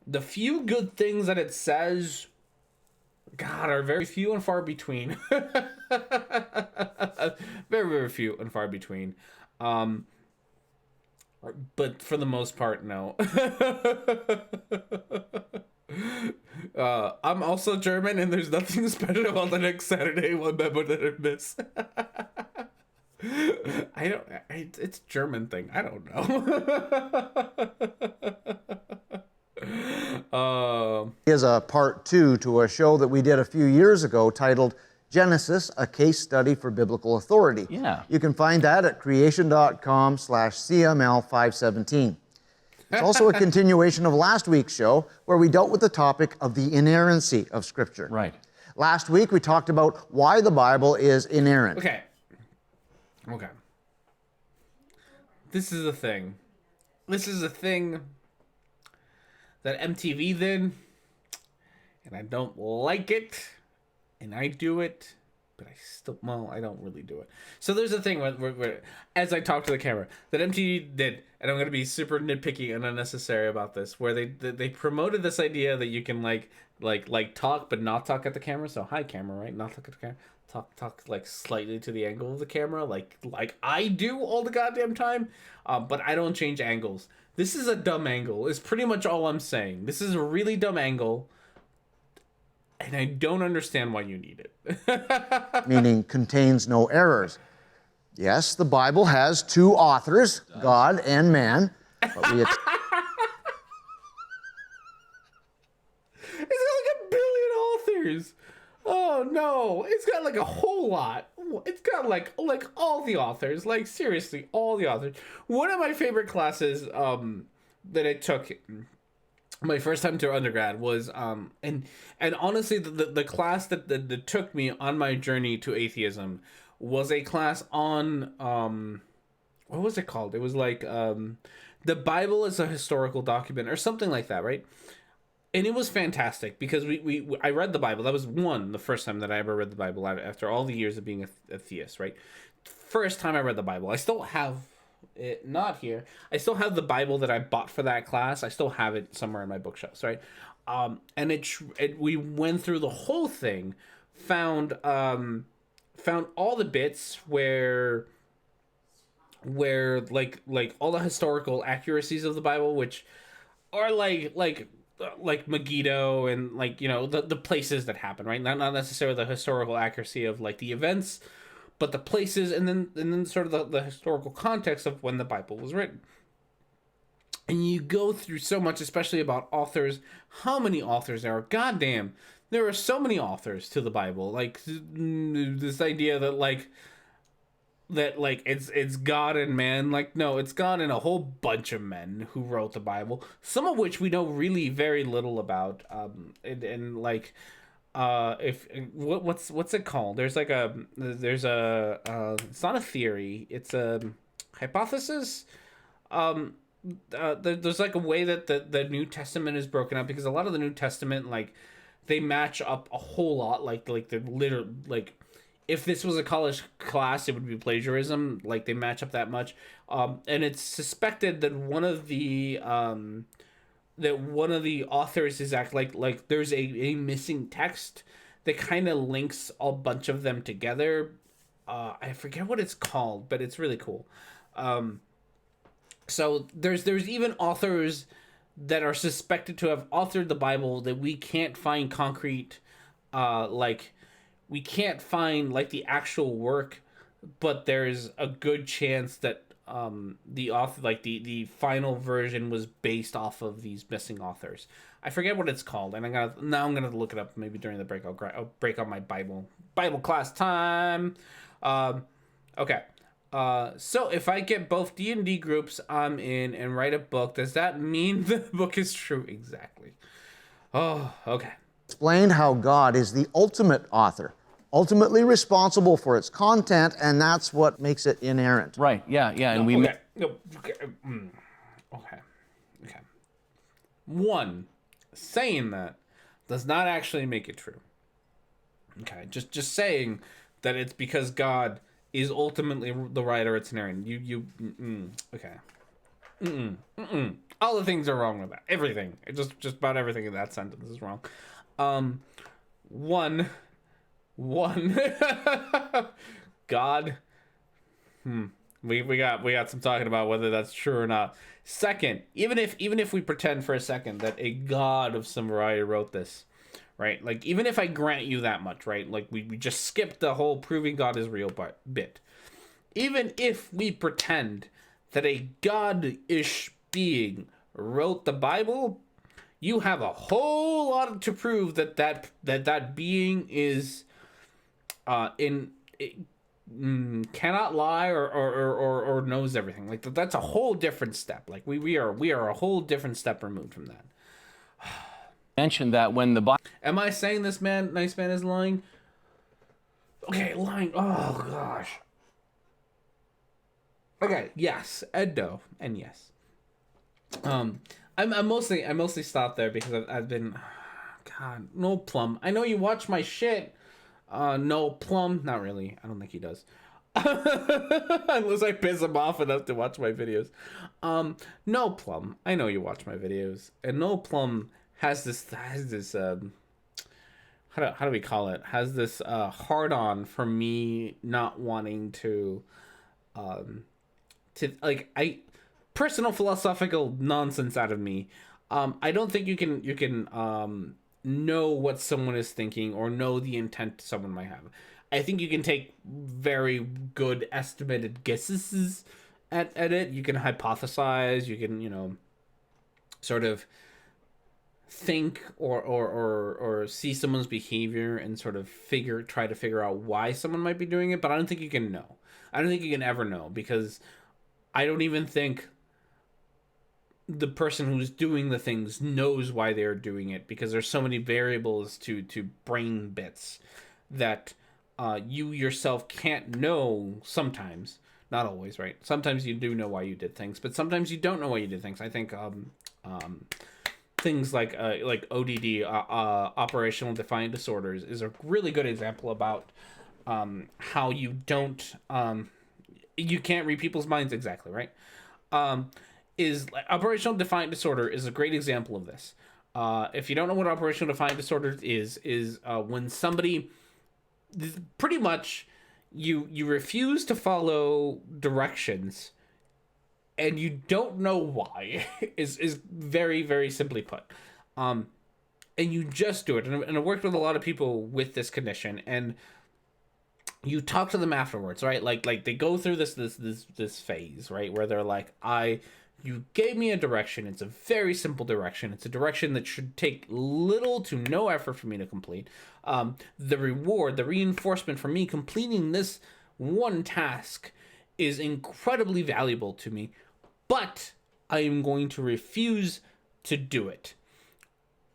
The few good things that it says, God, are very few and far between. Very few and far between. But for the most part, no. I'm also German, and there's nothing special about the next Saturday one memo that I miss. It's a German thing. I don't know. Is a part 2 to a show that we did a few years ago titled Genesis, a Case Study for Biblical Authority. Yeah. You can find that at creation.com/CML517. It's also a continuation of last week's show where we dealt with the topic of the inerrancy of Scripture. Right. Last week we talked about why the Bible is inerrant. Okay. This is a thing that MTV did, and I don't like it, and I do it, but I don't really do it. So there's a thing where as I talk to the camera, that MTV did, and I'm going to be super nitpicky and unnecessary about this, where they promoted this idea that you can like talk but not talk at the camera. So hi camera, right? Not talk at the camera. Talk like slightly to the angle of the camera, like I do all the goddamn time, but I don't change angles. This is a dumb angle, is pretty much all I'm saying. This is a really dumb angle, and I don't understand why you need it. Meaning contains no errors. Yes, the Bible has two authors, God and man, But we It's got like a billion authors. Oh no, it's got like a whole lot. It's got like all the authors. Like seriously, all the authors. One of my favorite classes that I took my first time to undergrad was and honestly the class that took me on my journey to atheism was a class on what was it called? It was like the Bible is a historical document or something like that, right? And it was fantastic because I read the Bible. That was the first time that I ever read the Bible after all the years of being a theist, right? First time I read the Bible. I still have it not here. I still have the Bible that I bought for that class. I still have it somewhere in my bookshelves, right? And we went through the whole thing, found all the bits where like all the historical accuracies of the Bible, which are like Megiddo and like, you know, the places that happen, right? Not necessarily the historical accuracy of like the events, but the places and then sort of the historical context of when the Bible was written. And you go through so much, especially about authors, how many authors there are. Goddamn, there are so many authors to the Bible. Like this idea that like it's God and man. Like, no, it's God and a whole bunch of men who wrote the Bible, some of which we know really very little about. And like if what's it called, there's a it's not a theory, it's a hypothesis. There's like a way that the New Testament is broken up, because a lot of the New Testament, like, they match up a whole lot, like the literal, like, if this was a college class, it would be plagiarism. Like, they match up that much. And it's suspected that one of the authors is like there's a missing text that kind of links a bunch of them together. I forget what it's called, but it's really cool. So there's even authors that are suspected to have authored the Bible that we can't find concrete, we can't find like the actual work, but there's a good chance that the author, like the final version, was based off of these missing authors. I forget what it's called, and I'm gonna look it up maybe during the break. I'll break out my Bible class time. Okay. So if I get both D&D groups I'm in and write a book, does that mean the book is true? Exactly. Oh, okay. explained how God is the ultimate author, ultimately responsible for its content, and that's what makes it inerrant. Right, yeah, and Okay. Okay. One, saying that does not actually make it true. Okay, just saying that it's because God is ultimately the writer, it's inerrant. Okay. All the things are wrong with that. Everything. Just about everything in that sentence is wrong. One. God. We got some talking about whether that's true or not. Second, even if we pretend for a second that a god of some variety wrote this, right? Like, even if I grant you that much, right? Like, we just skipped the whole proving God is real bit. Even if we pretend that a god-ish being wrote the Bible, you have a whole lot to prove that being is cannot lie or knows everything. Like, that's a whole different step. Like, we are a whole different step removed from that. mentioned that when the Bible... Am I saying this nice man is lying? Okay, lying. Oh gosh. Okay, yes, and no, and yes. I mostly stopped there because I've been, God, no Plum. I know you watch my shit. No Plum, not really. I don't think he does. Unless I piss him off enough to watch my videos. No Plum. I know you watch my videos, and No Plum has this how do we call it? Has this hard on for me not wanting to personal philosophical nonsense out of me. I don't think you can know what someone is thinking or know the intent someone might have. I think you can take very good estimated guesses at it. You can hypothesize, you can, sort of think or see someone's behavior and sort of try to figure out why someone might be doing it, but I don't think you can know. I don't think you can ever know, because I don't even think the person who's doing the things knows why they're doing it, because there's so many variables to brain bits that you yourself can't know sometimes. Not always, right? Sometimes you do know why you did things, but sometimes you don't know why you did things. I think things like ODD, operational defiant disorders, is a really good example about how you don't you can't read people's minds exactly, right? Is operational defiant disorder is a great example of this. If you don't know what operational defiant disorder is when somebody pretty much you refuse to follow directions and you don't know why is very, very simply put. And you just do it. And I worked with a lot of people with this condition, and you talk to them afterwards, right? Like they go through this phase, right, where they're like, you gave me a direction. It's a very simple direction. It's a direction that should take little to no effort for me to complete. The reward, the reinforcement for me completing this one task is incredibly valuable to me, but I am going to refuse to do it.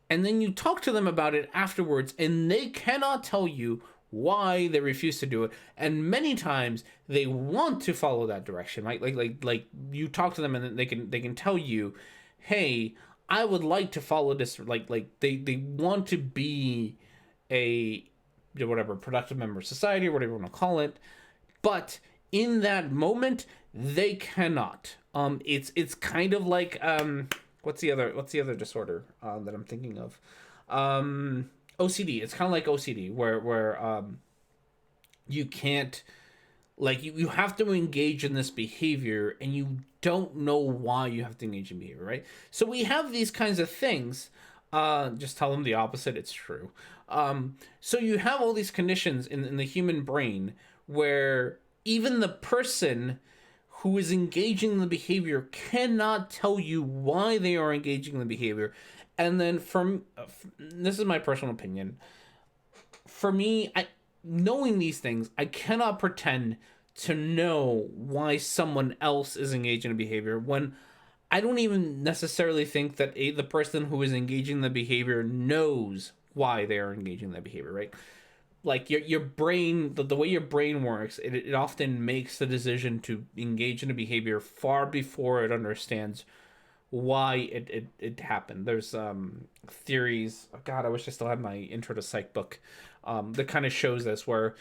And then you talk to them about it afterwards, and they cannot tell you why they refuse to do it, and many times they want to follow that direction, right? Like you talk to them and they can tell you, hey, I would like to follow this, like they want to be a whatever productive member of society or whatever you want to call it, but in that moment they cannot. It's kind of like what's the other disorder that I'm thinking of? OCD. It's kind of like OCD, where you can't, like, you have to engage in this behavior and you don't know why you have to engage in behavior, right? So we have these kinds of things. Just tell them the opposite. It's true. So you have all these conditions in the human brain where even the person who is engaging in the behavior cannot tell you why they are engaging in the behavior. And then this is my personal opinion. For me, knowing these things, I cannot pretend to know why someone else is engaging in behavior when I don't even necessarily think that the person who is engaging in the behavior knows why they are engaging in that behavior, right? Like your brain, the way your brain works, it often makes the decision to engage in a behavior far before it understands why it happened. There's theories. Oh God, I wish I still had my intro to psych book. That kind of shows this, where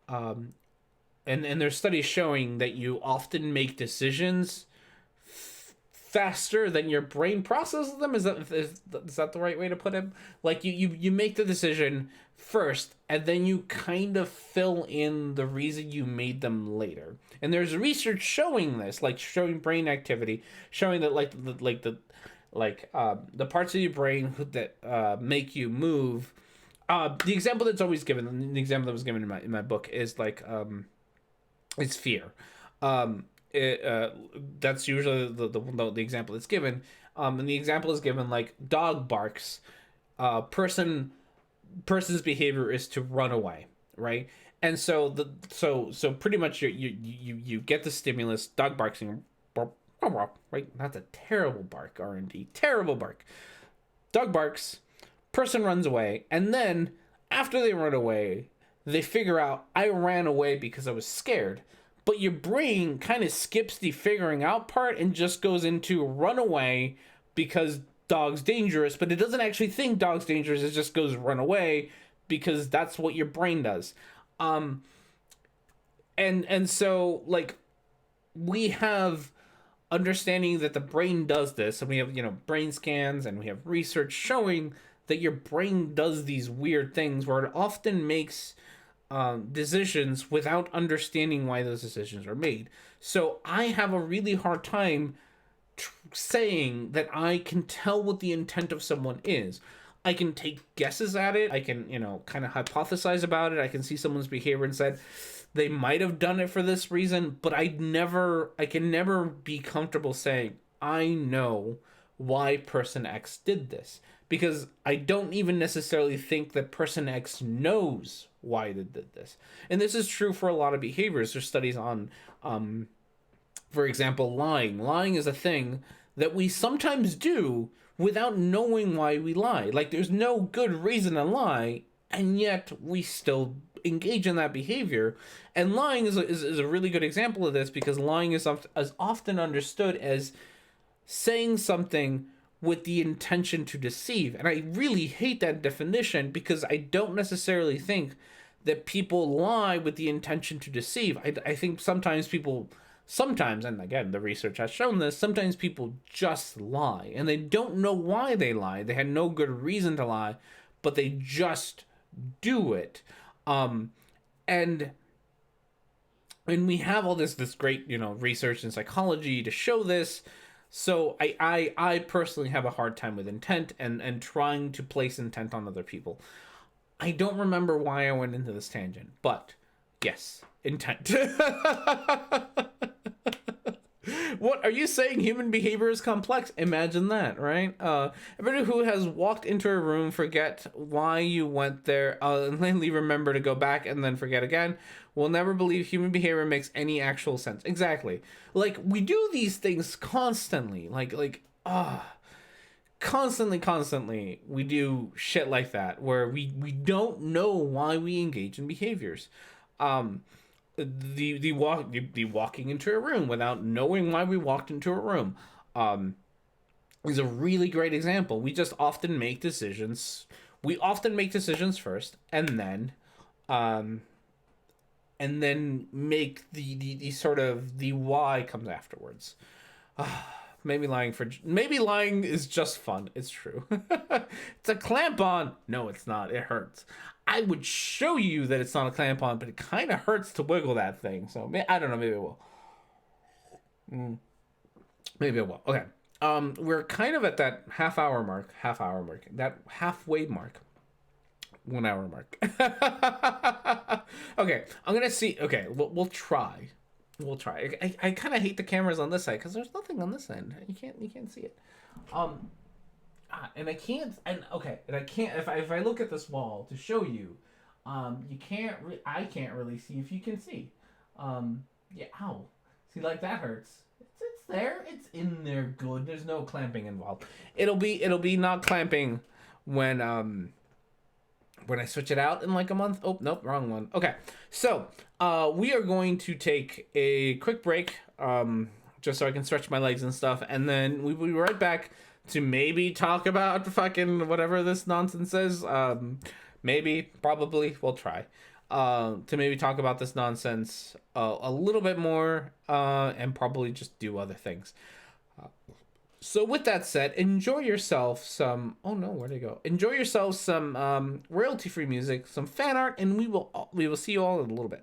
and there's studies showing that you often make decisions faster than your brain processes them. Is that the right way to put it? Like you make the decision first, and then you kind of fill in the reason you made them later. And there's research showing this, like showing brain activity, showing that the parts of your brain that make you move. The example that's always given, the example that was given in my book is like it's fear. That's usually the example that's given. And the example is given like dog barks. Person's behavior is to run away, right? And so so pretty much you get the stimulus, dog barking, right? That's a terrible bark, R&D, terrible bark. Dog barks, person runs away, and then after they run away, they figure out I ran away because I was scared. But your brain kind of skips the figuring out part and just goes into run away because dog's dangerous, but it doesn't actually think dog's dangerous. It just goes run away because that's what your brain does. And so like we have understanding that the brain does this, and we have, brain scans, and we have research showing that your brain does these weird things where it often makes decisions without understanding why those decisions are made. So I have a really hard time saying that I can tell what the intent of someone is. I can take guesses at it. I can, kind of hypothesize about it. I can see someone's behavior and said, they might have done it for this reason, but I can never be comfortable saying, I know why person X did this. Because I don't even necessarily think that person X knows why they did this. And this is true for a lot of behaviors. There's studies on, for example, lying. Lying is a thing that we sometimes do without knowing why we lie. Like, there's no good reason to lie, and yet we still engage in that behavior. And lying is a really good example of this, because lying is often understood as saying something with the intention to deceive. And I really hate that definition, because I don't necessarily think that people lie with the intention to deceive. I think sometimes, and again, the research has shown this, sometimes people just lie, and they don't know why they lie. They had no good reason to lie, but they just do it. And we have all this great, research in psychology to show this. So I personally have a hard time with intent and trying to place intent on other people. I don't remember why I went into this tangent, but yes, intent. What are you saying? Human behavior is complex. Imagine that, right? Everybody who has walked into a room, forget why you went there, and lately remember to go back and then forget again, will never believe human behavior makes any actual sense. Exactly. Like, we do these things constantly. Constantly we do shit like that, where we don't know why we engage in behaviors. The walking into a room without knowing why we walked into a room is a really great example. We often make decisions first, and then make the sort of the why comes afterwards. Maybe lying is just fun. It's true. It's a clamp on. No, it's not. It hurts. I would show you that it's not a clamp on, but it kind of hurts to wiggle that thing. So I don't know. Maybe it will. Maybe it will. Okay. We're kind of at that half hour mark, that halfway mark, 1 hour mark. Okay. I'm going to see. Okay. We'll try. I kind of hate the cameras on this side, because there's nothing on this end. You can't see it. And I can't. If I look at this wall to show you, you can't. I can't really see if you can see. Yeah. Ow. See, like, that hurts. It's there. It's in there. Good. There's no clamping involved. It'll be not clamping when I switch it out in like a month. Oh, nope, wrong one. Okay, so we are going to take a quick break, just so I can stretch my legs and stuff, and then we'll be right back to maybe talk about fucking whatever this nonsense is. Maybe, probably, we'll try to maybe talk about this nonsense a little bit more, and probably just do other things. So with that said, enjoy yourself some... Oh no, where'd it go? Enjoy yourself some royalty-free music, some fan art, and we will see you all in a little bit.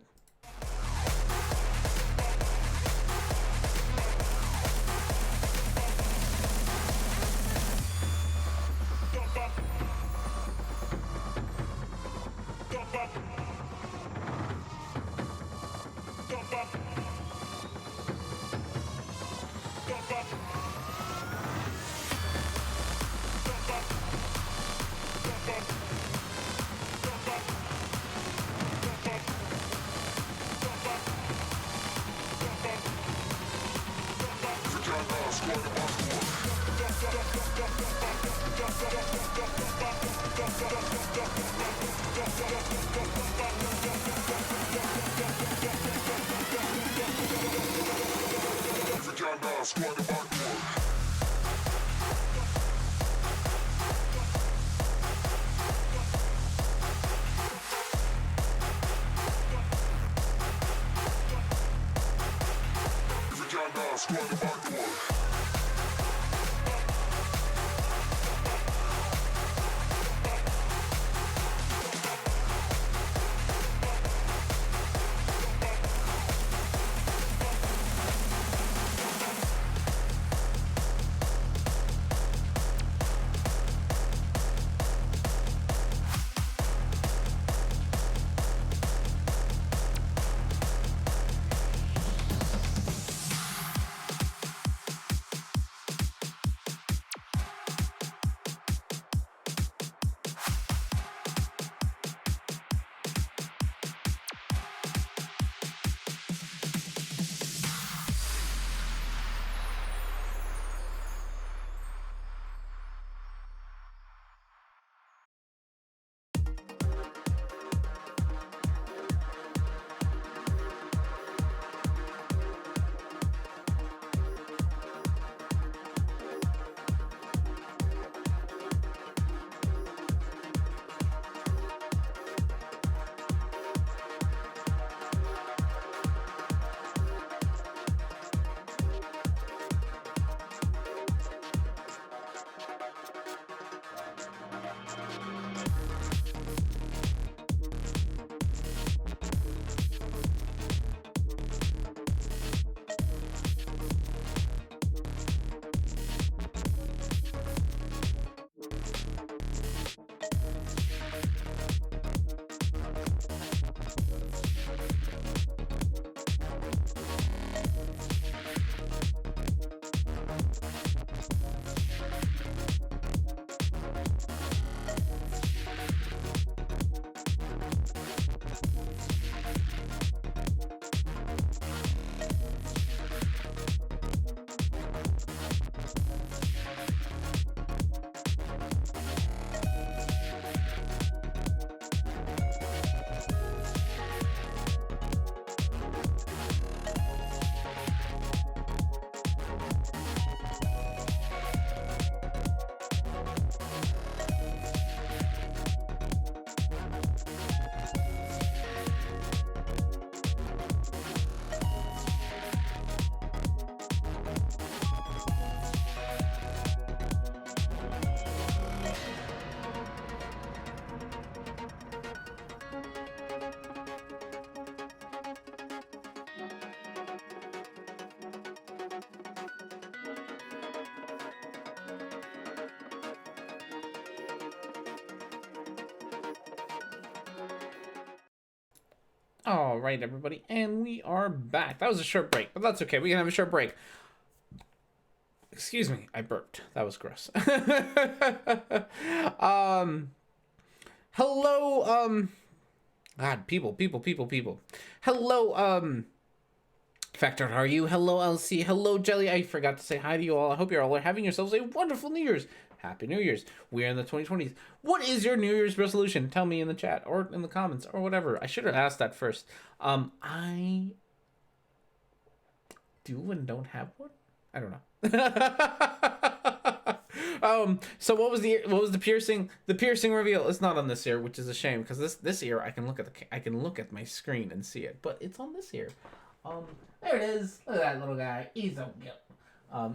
All right, everybody, and we are back. That was a short break, but that's okay. We can have a short break. Excuse me, I burped. That was gross. Hello, God, people. Hello, Factor, how are you? Hello, LC. Hello, Jelly. I forgot to say hi to you all. I hope you're all having yourselves a wonderful New Year's. Happy New Year's. We are in the 2020s. What is your New Year's resolution? Tell me in the chat or in the comments or whatever. I should have asked that first. I do and don't have one. I don't know. So what was the piercing? The piercing reveal. It's not on this ear, which is a shame because this ear I can look at my screen and see it, but it's on this ear. There it is. Look at that little guy. He's so cute.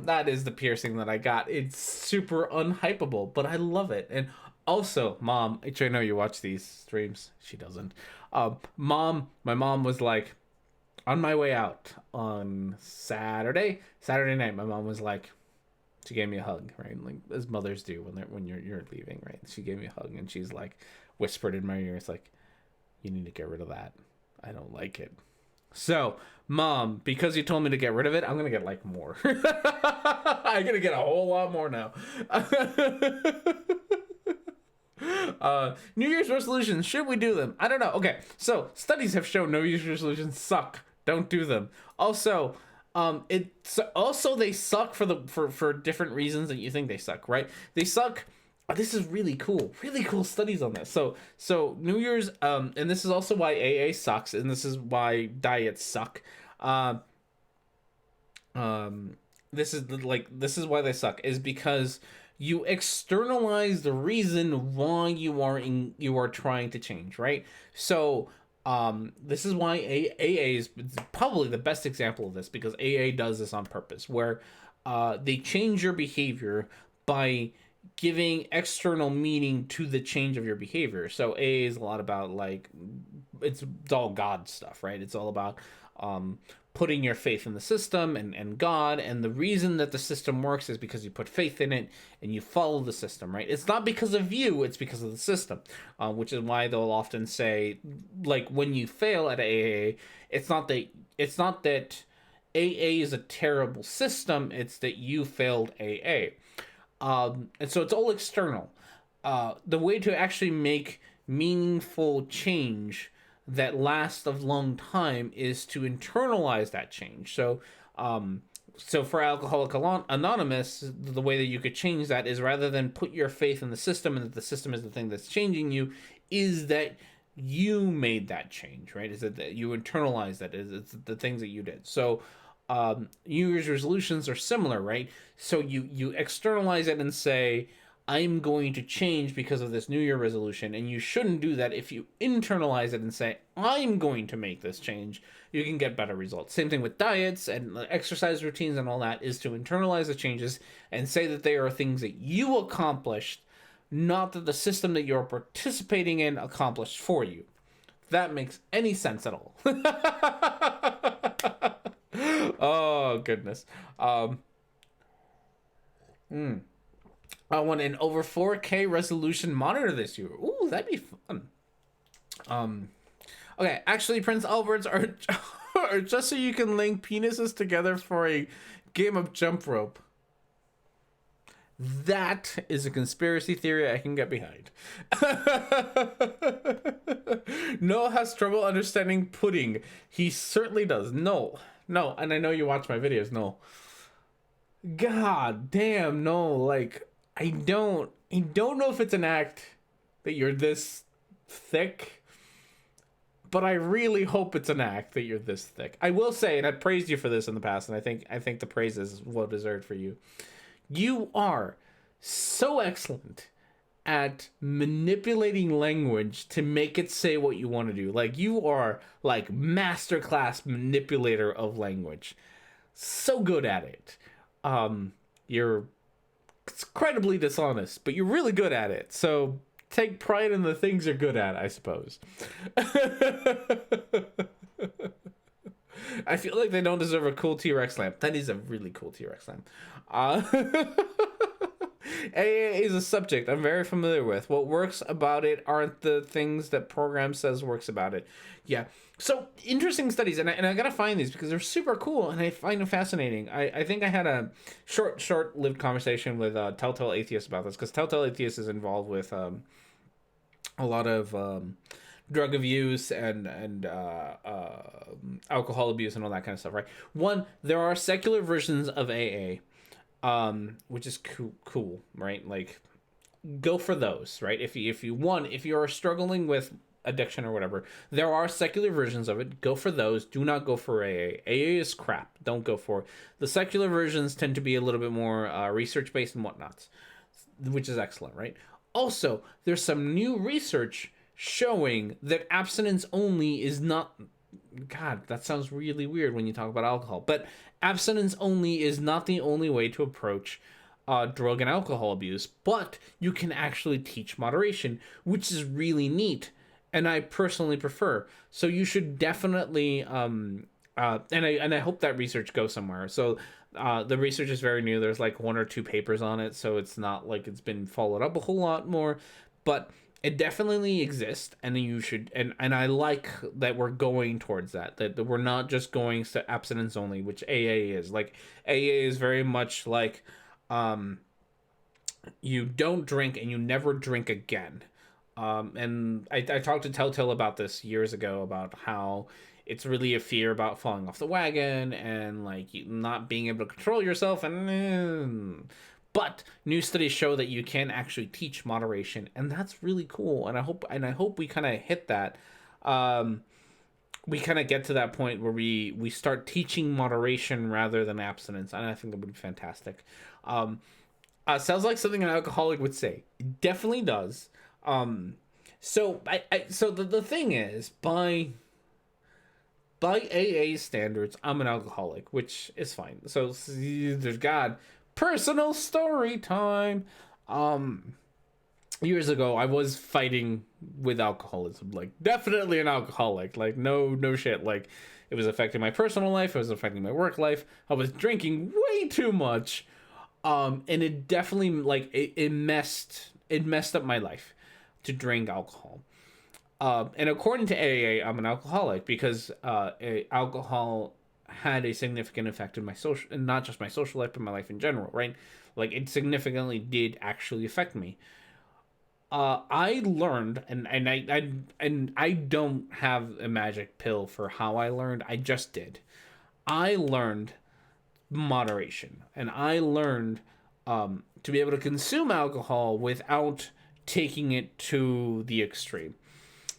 That is the piercing that I got. It's super unhypeable, but I love it. And also, Mom, which I know you watch these streams. She doesn't. My mom was like, on my way out on Saturday night, my mom was like, she gave me a hug, right? Like as mothers do when you're leaving, right? She gave me a hug and she's like, whispered in my ear, it's like, you need to get rid of that. I don't like it. So, Mom, because you told me to get rid of it, I'm gonna get like more. I'm gonna get a whole lot more now. New Year's resolutions, should we do them? I don't know. Okay, so studies have shown New Year's resolutions suck. Don't do them. Also, they suck for different reasons that you think they suck, right? They suck. Oh, this is really cool studies on this. So New Year's, and this is also why AA sucks, and this is why diets suck. This is why they suck, is because you externalize the reason why you are trying to change, right? So this is why AA is probably the best example of this, because AA does this on purpose, where they change your behavior by giving external meaning to the change of your behavior. So AA is a lot about it's all God stuff, right? It's all about putting your faith in the system and God, and the reason that the system works is because you put faith in it and you follow the system, right? It's not because of you, it's because of the system, which is why they'll often say, like, when you fail at AA, it's not that AA is a terrible system, it's that you failed AA. And so it's all external. The way to actually make meaningful change that lasts a long time is to internalize that change. So for Alcoholic Anonymous, the way that you could change that is, rather than put your faith in the system and that the system is the thing that's changing you, is that you made that change, right? Is that you internalize that, it's the things that you did. So New Year's resolutions are similar, right? So you externalize it and say, I'm going to change because of this New Year resolution, and you shouldn't do that. If you internalize it and say, I'm going to make this change, you can get better results. Same thing with diets and exercise routines and all that, is to internalize the changes and say that they are things that you accomplished, not that the system that you're participating in accomplished for you. If that makes any sense at all. Oh, goodness. I want an over 4K resolution monitor this year. Ooh, that'd be fun. Okay, actually, Prince Alberts are just so you can link penises together for a game of jump rope. That is a conspiracy theory I can get behind. Noah has trouble understanding pudding. He certainly does. No, and I know you watch my videos. No. God damn, no. Like, I don't know if it's an act that you're this thick, but I really hope it's an act that you're this thick. I will say, and I praised you for this in the past, and I think the praise is well deserved for you. You are so excellent at manipulating language to make it say what you want to do. Like, you are like masterclass manipulator of language. So good at it. You're incredibly dishonest, but you're really good at it. So take pride in the things you're good at, I suppose. I feel like they don't deserve a cool T-Rex lamp. That is a really cool T-Rex lamp. AA is a subject I'm very familiar with. What works about it aren't the things that program says works about it. Yeah. So interesting studies, and I gotta find these because they're super cool, and I find them fascinating. I think I had a short-lived conversation with Telltale Atheist about this, because Telltale Atheist is involved with a lot of drug abuse and alcohol abuse and all that kind of stuff, right? One, there are secular versions of AA, which is cool, right? Like, go for those, right? If you are struggling with addiction or whatever, there are secular versions of it. Go for those. Do not go for AA. AA is crap. Don't go for it. The secular versions tend to be a little bit more research based and whatnots, which is excellent, right? Also, there's some new research showing that abstinence only is not, God, that sounds really weird when you talk about alcohol, but abstinence only is not the only way to approach drug and alcohol abuse, but you can actually teach moderation, which is really neat, and I personally prefer. So you should definitely, and I hope that research goes somewhere. So the research is very new. There's like 1 or 2 papers on it, so it's not like it's been followed up a whole lot more, but it definitely exists, and you should, and I like that we're going towards that we're not just going to abstinence only, which AA is. Like, AA is very much like, you don't drink and you never drink again. And I talked to Telltale about this years ago, about how it's really a fear about falling off the wagon and like not being able to control yourself, but new studies show that you can actually teach moderation, and that's really cool. And I hope we kind of hit that. We kind of get to that point where we start teaching moderation rather than abstinence, and I think that would be fantastic. Sounds like something an alcoholic would say. It definitely does. So the thing is, by AA standards, I'm an alcoholic, which is fine. So there's personal story time. Years ago, I was fighting with alcoholism, like definitely an alcoholic, like no shit. Like, it was affecting my personal life, it was affecting my work life. I was drinking way too much, and it definitely, like, it messed up my life to drink alcohol. And according to AA, I'm an alcoholic because alcohol had a significant effect in my social, and not just my social life, but my life in general, right? Like, it significantly did actually affect me. I learned, and I don't have a magic pill for how I learned. I just did. I learned moderation, and I learned to be able to consume alcohol without taking it to the extreme.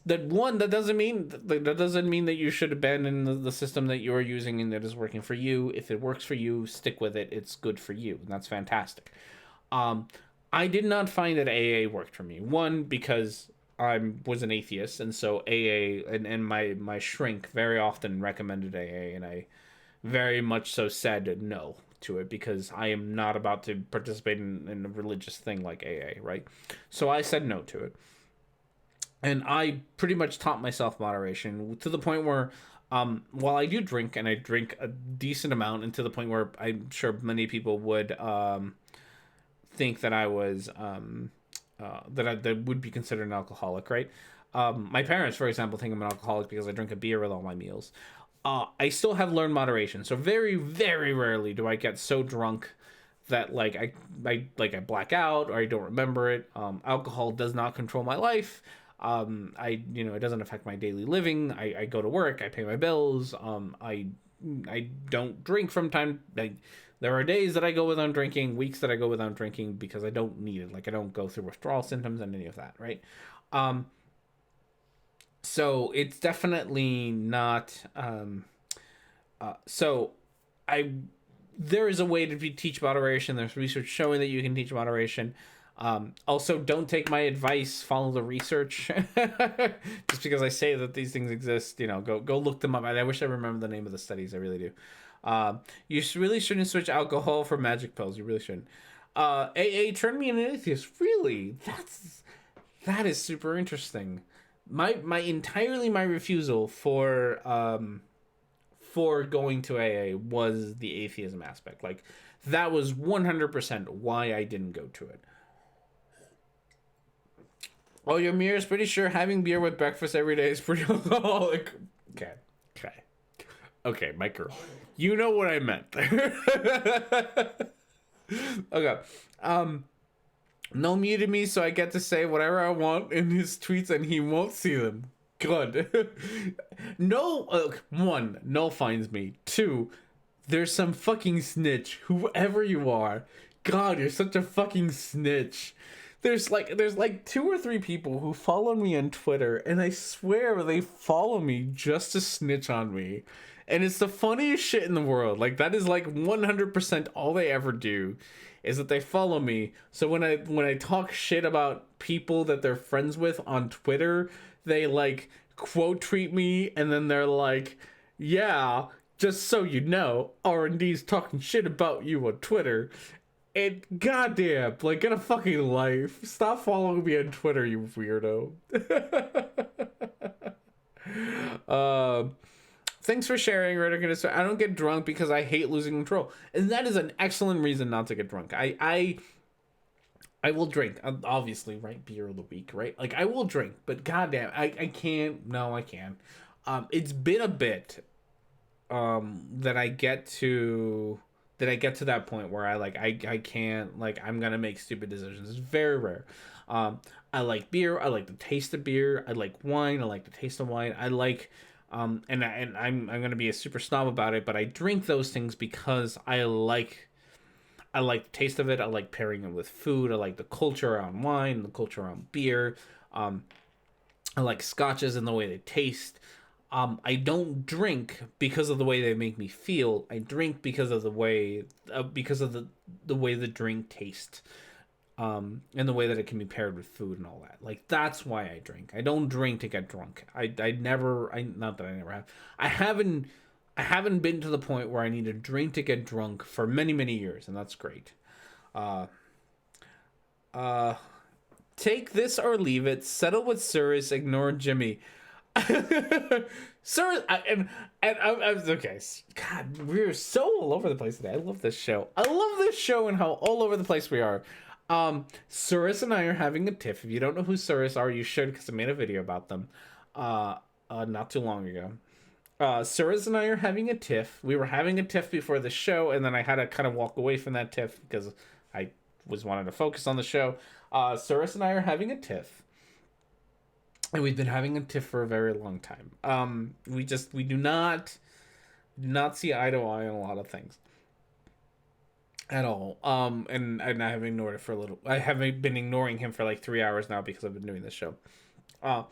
That doesn't mean that you should abandon the system that you're using and that is working for you. If it works for you, stick with it. It's good for you, and that's fantastic. I did not find that AA worked for me. One, because I was an atheist, and so AA and my shrink very often recommended AA, and I very much so said no to it because I am not about to participate in a religious thing like AA, right? So I said no to it. And I pretty much taught myself moderation to the point where, while I do drink, and I drink a decent amount, and to the point where I'm sure many people would think that I was that would be considered an alcoholic, right? My parents, for example, think I'm an alcoholic because I drink a beer with all my meals. I still have learned moderation, so very, very rarely do I get so drunk that like I black out or I don't remember it. Alcohol does not control my life. It doesn't affect my daily living. I go to work, I pay my bills. I don't drink from time. There are days that I go without drinking, weeks that I go without drinking because I don't need it. Like, I don't go through withdrawal symptoms and any of that, right? So it's definitely not. There is a way to teach moderation. There's research showing that you can teach moderation. Also, don't take my advice. Follow the research. Just because I say that these things exist, go look them up. I wish I remember the name of the studies. I really do. You really shouldn't switch alcohol for magic pills. You really shouldn't. AA turned me into an atheist. Really? That is super interesting. My refusal for going to AA was the atheism aspect. Like, That was 100% why I didn't go to it. Oh, your mirror is pretty sure having beer with breakfast every day is pretty alcoholic. Okay, my girl. You know what I meant. Okay. No muted me, so I get to say whatever I want in his tweets and he won't see them. Good. No, one, no finds me. Two, there's some fucking snitch, whoever you are. God, you're such a fucking snitch. There's like 2 or 3 people who follow me on Twitter, and I swear they follow me just to snitch on me. And it's the funniest shit in the world. Like, that is like 100% all they ever do, is that they follow me. So when I talk shit about people that they're friends with on Twitter, they like quote tweet me, and then they're like, yeah, just so you know, R&D's talking shit about you on Twitter. And goddamn, like, get a fucking life. Stop following me on Twitter, you weirdo. Thanks for sharing, Rhetoric&Discourse. I don't get drunk because I hate losing control. And that is an excellent reason not to get drunk. I will drink, obviously, right? Beer of the week, right? Like, I will drink, but goddamn, I can't. No, I can't. It's been a bit that I get to that point where I can't, like, I'm gonna make stupid decisions. It's very rare. I like beer. I like the taste of beer. I like wine. I like the taste of wine. I like and I'm gonna be a super snob about it, but I drink those things because I like the taste of it. I like pairing it with food. I like the culture around wine, the culture around beer. I like scotches and the way they taste. I don't drink because of the way they make me feel. I drink because of the way the way the drink tastes. And the way that it can be paired with food and all that. Like, that's why I drink. I don't drink to get drunk. Not that I never have. I haven't been to the point where I need to drink to get drunk for many, many years, and that's great. Take this or leave it. Settle with Cyrus. Ignore Jimmy. Cyrus, I was okay. God, we're so all over the place today. I love this show. And how all over the place we are. Cyrus and I are having a tiff. If you don't know who Cyrus are, you should, because I made a video about them not too long ago. Cyrus and I are having a tiff. We were having a tiff before the show, and then I had to kind of walk away from that tiff because I was wanting to focus on the show. Cyrus and I are having a tiff. And we've been having a tiff for a very long time. We do not see eye to eye on a lot of things. At all. And I have ignored it for a little. I haven't been ignoring him for like 3 hours now because I've been doing this show. I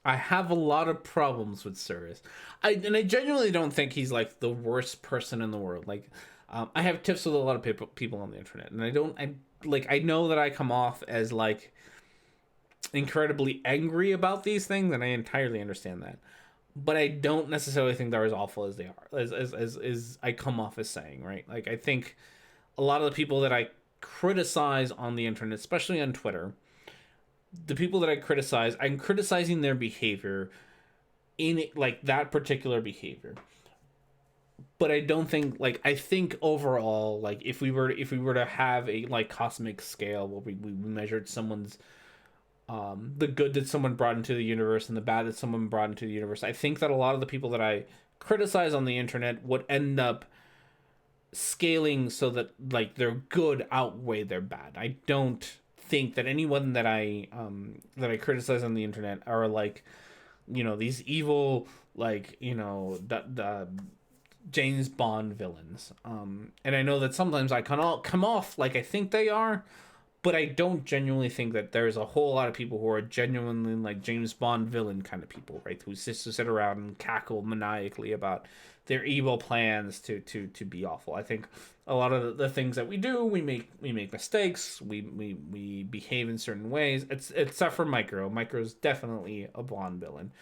have a lot of problems with Cyrus. I genuinely don't think he's like the worst person in the world. Like, I have tiffs with a lot of people on the internet, and I know that I come off as like incredibly angry about these things, and I entirely understand that. But I don't necessarily think they're as awful as they are, as I come off as saying, right? Like, I think a lot of the people that I criticize on the internet, especially on Twitter, the people that I criticize, I'm criticizing their behavior in like that particular behavior. But I don't think, like, I think overall, like, if we were to have a like cosmic scale where we measured someone's the good that someone brought into the universe and the bad that someone brought into the universe, I think that a lot of the people that I criticize on the internet would end up scaling so that like their good outweigh their bad. I don't think that anyone that I criticize on the internet are like, you know, these evil, like, you know, the James Bond villains. And I know that sometimes I come off like I think they are, but I don't genuinely think that there's a whole lot of people who are genuinely like James Bond villain kind of people, right? Who sit around and cackle maniacally about their evil plans to be awful. I think a lot of the things that we do, we make mistakes, we behave in certain ways. It's except for Micro. Micro's definitely a Bond villain.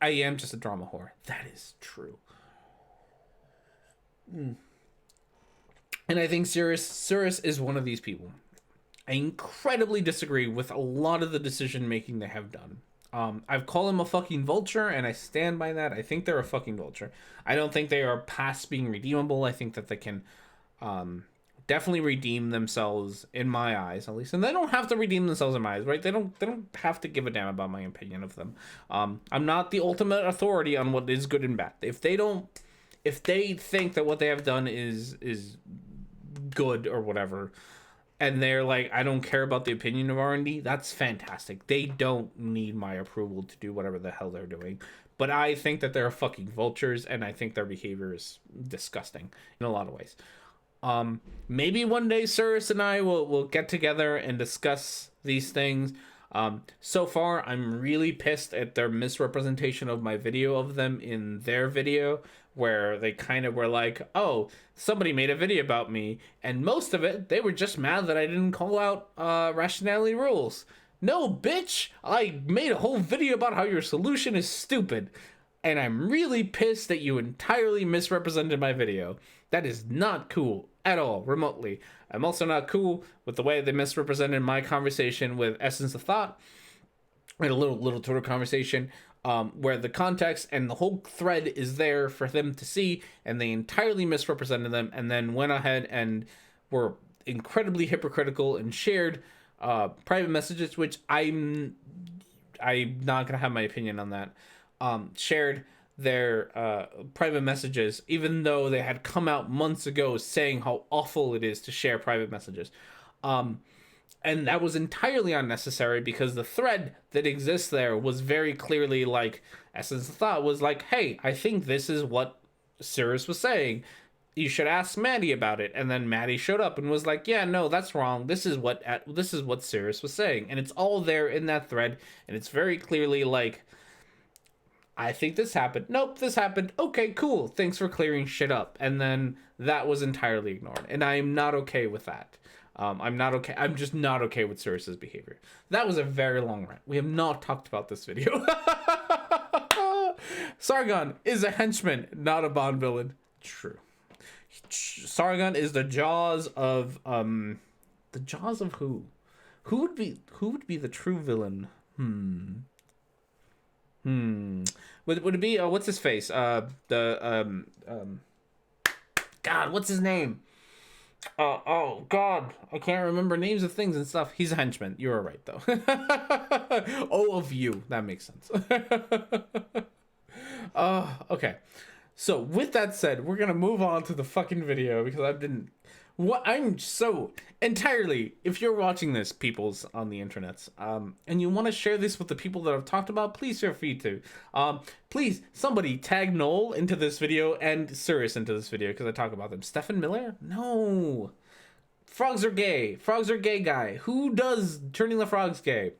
I am just a drama whore. That is true. And I think Cyrus is one of these people. I incredibly disagree with a lot of the decision making they have done. I've called them a fucking vulture, and I stand by that. I think they're a fucking vulture. I don't think they are past being redeemable. I think that they can definitely redeem themselves in my eyes, at least. And they don't have to redeem themselves in my eyes, right? They don't have to give a damn about my opinion of them. I'm not the ultimate authority on what is good and bad. If they think that what they have done is good or whatever, and they're like, I don't care about the opinion of R&D, that's fantastic. They don't need my approval to do whatever the hell they're doing. But I think that they're fucking vultures, and I think their behavior is disgusting in a lot of ways. Maybe one day Cyrus and I will get together and discuss these things. So far, I'm really pissed at their misrepresentation of my video of them in their video, where they kind of were like, oh, somebody made a video about me, and most of it, they were just mad that I didn't call out rationality rules. No, bitch! I made a whole video about how your solution is stupid, and I'm really pissed that you entirely misrepresented my video. That is not cool at all, remotely. I'm also not cool with the way they misrepresented my conversation with Essence of Thought. We had a little Twitter conversation where the context and the whole thread is there for them to see, and they entirely misrepresented them, and then went ahead and were incredibly hypocritical and shared private messages, which I'm not gonna have my opinion on that. Shared their private messages, even though they had come out months ago saying how awful it is to share private messages. And that was entirely unnecessary, because the thread that exists there was very clearly like, Essence of Thought was like, hey, I think this is what Cyrus was saying. You should ask Maddie about it. And then Maddie showed up and was like, yeah, no, that's wrong. This is what Cyrus was saying. And it's all there in that thread. And it's very clearly like, I think this happened. Nope, this happened. Okay, cool. Thanks for clearing shit up. And then that was entirely ignored. And I'm not okay with that. I'm not okay. I'm just not okay with Cyrus's behavior. That was a very long rant. We have not talked about this video. Sargon is a henchman, not a Bond villain. True. Sargon is the Jaws of the Jaws of who? Who would be the true villain? Would it be what's his face? God, what's his name? Oh God, I can't remember names of things and stuff. He's a henchman. You were right though. Of you. That makes sense. Okay. So with that said, we're gonna move on to the fucking video, because I'm so entirely, if you're watching this, peoples on the internets, and you want to share this with the people that I've talked about, please feel free to. Please, somebody tag Noel into this video and Cyrus into this video, because I talk about them. Stephen Miller? No. Frogs are gay. Frogs are gay guy. Who does turning the frogs gay?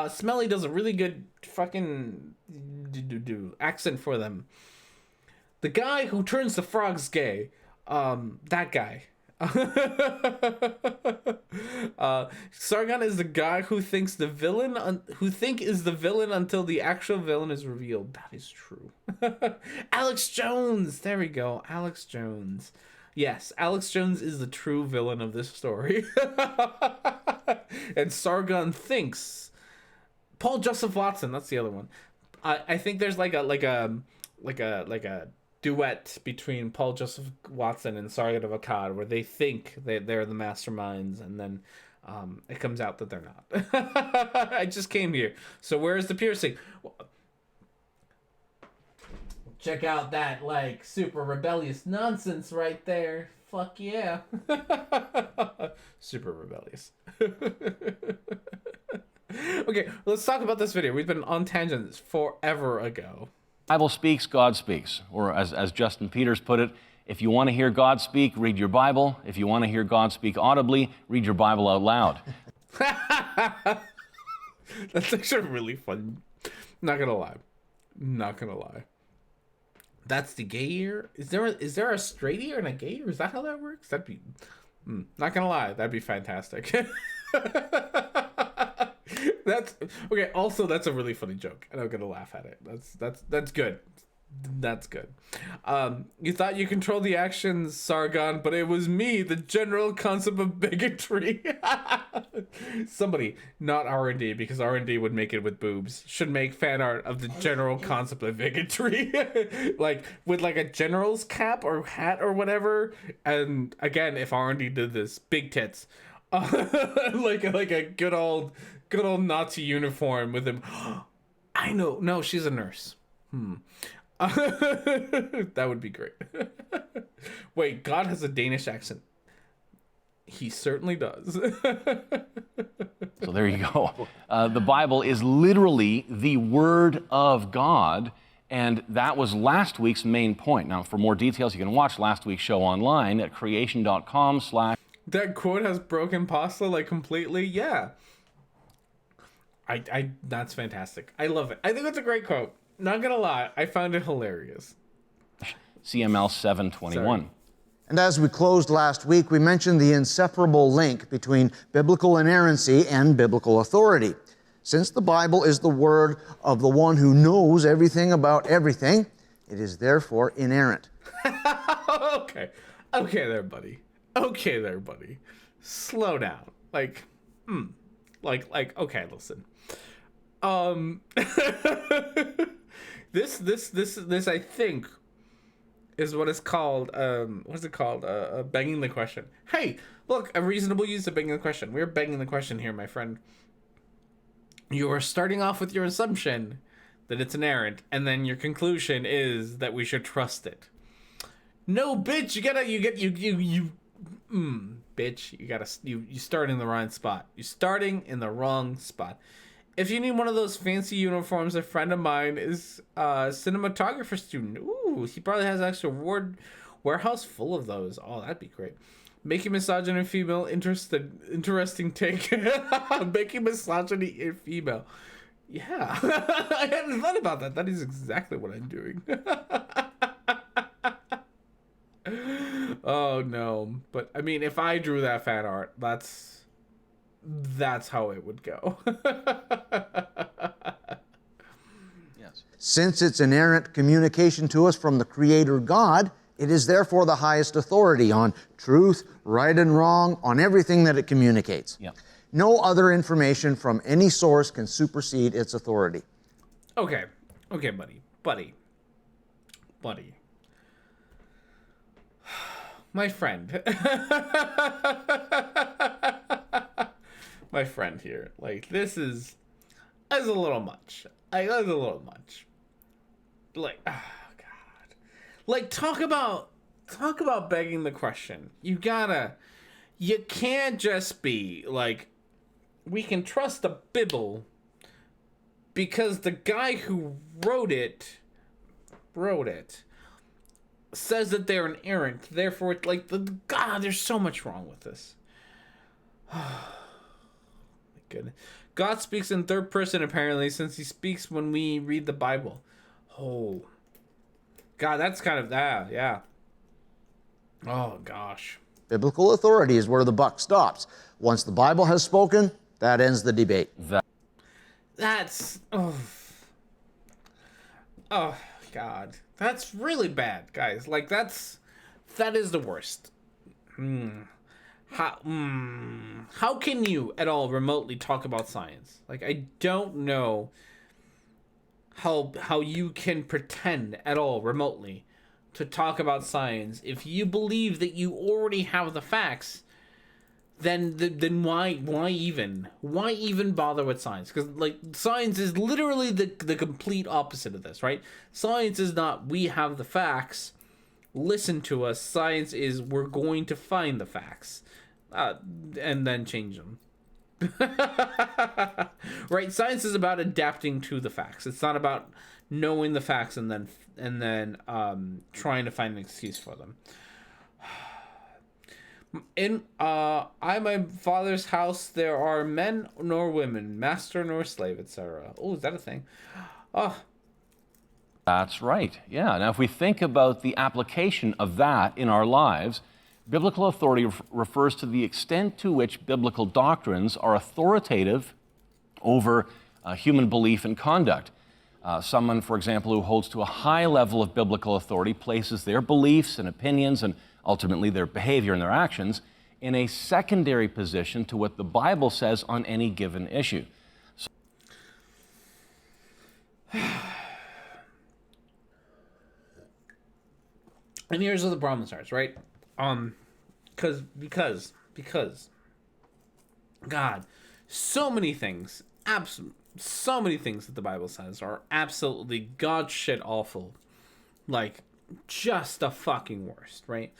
Smelly does a really good fucking accent for them. The guy who turns the frogs gay, that guy. Sargon is the guy who thinks the villain, is the villain until the actual villain is revealed. That is true. Alex Jones. There we go. Alex Jones. Yes, Alex Jones is the true villain of this story. And Sargon thinks Paul Joseph Watson. That's the other one. I think there's like a duet between Paul Joseph Watson and Sargon of Akkad, where they think they're the masterminds, and then it comes out that they're not. I just came here. So where's the piercing? Check out that, like, super rebellious nonsense right there. Fuck yeah. Super rebellious. Okay, let's talk about this video. We've been on tangents forever ago. Bible speaks, God speaks. Or as Justin Peters put it, if you want to hear God speak, read your Bible. If you want to hear God speak audibly, read your Bible out loud. That's actually really fun. Not gonna lie. That's the gay ear? Is there a straight ear and a gay ear? Is that how that works? That'd be... not gonna lie, that'd be fantastic. That's... Okay, also, that's a really funny joke, and I'm gonna laugh at it. That's good. That's good. You thought you controlled the actions, Sargon, but it was me, the general concept of bigotry. Somebody, not R&D, because R&D would make it with boobs, should make fan art of the general concept of bigotry. Like, with like a general's cap or hat or whatever. And again, if R&D did this, big tits. Like a good old Nazi uniform with him. I know. No, she's a nurse. That would be great. Wait, God has a Danish accent. He certainly does. So there you go. The Bible is literally the Word of God, and that was last week's main point. Now, for more details, you can watch last week's show online at creation.com/. That quote has broken pasta like completely. Yeah. I that's fantastic. I love it. I think that's a great quote. Not gonna lie, I found it hilarious. CML 721. Sorry. And as we closed last week, we mentioned the inseparable link between biblical inerrancy and biblical authority. Since the Bible is the word of the one who knows everything about everything, it is therefore inerrant. Okay there, buddy. Okay there, buddy. Slow down. Like, okay, listen. This I think is what is called begging the question. Hey, look, a reasonable use of begging the question. We're begging the question here, my friend. You are starting off with your assumption that it's inerrant, and then your conclusion is that we should trust it. No, bitch, you start in the wrong spot. You're starting in the wrong spot. If you need one of those fancy uniforms, a friend of mine is a cinematographer student. Ooh, he probably has an extra warehouse full of those. Oh, that'd be great. Making misogyny female interesting take. Making misogyny a female. Yeah. I hadn't thought about that. That is exactly what I'm doing. Oh no. But I mean, if I drew that fan art, that's how it would go. Yes. Since it's inerrant communication to us from the Creator God, it is therefore the highest authority on truth, right and wrong, on everything that it communicates. Yeah. No other information from any source can supersede its authority. Okay, buddy. My friend. My friend here. Like, that's a little much. That's a little much. Like, oh God. Like, talk about begging the question. You can't just be like, we can trust the Bible because the guy who wrote it says that they're inerrant. Therefore, God, there's so much wrong with this. Good. God speaks in third person, apparently, since he speaks when we read the Bible. Oh. God, that's kind of that, yeah. Oh, gosh. Biblical authority is where the buck stops. Once the Bible has spoken, that ends the debate. That's... Oh, God. That's really bad, guys. Like, that is the worst. How can you at all remotely talk about science? Like, I don't know how you can pretend at all remotely to talk about science if you believe that you already have the facts. Then why even bother with science? Because like science is literally the complete opposite of this, right? Science is not we have the facts, listen to us. Science is we're going to find the facts, and then change them. Right? Science is about adapting to the facts. It's not about knowing the facts and then trying to find an excuse for them. In my father's house there are men nor women, master nor slave, etc. Oh, is that a thing? Oh, That's right. Yeah. Now, if we think about the application of that in our lives, biblical authority refers to the extent to which biblical doctrines are authoritative over human belief and conduct. Someone, for example, who holds to a high level of biblical authority places their beliefs and opinions and ultimately their behavior and their actions in a secondary position to what the Bible says on any given issue. And here's where the problem starts, right? Because God, so many things that the Bible says are absolutely god shit awful, like just the fucking worst, right?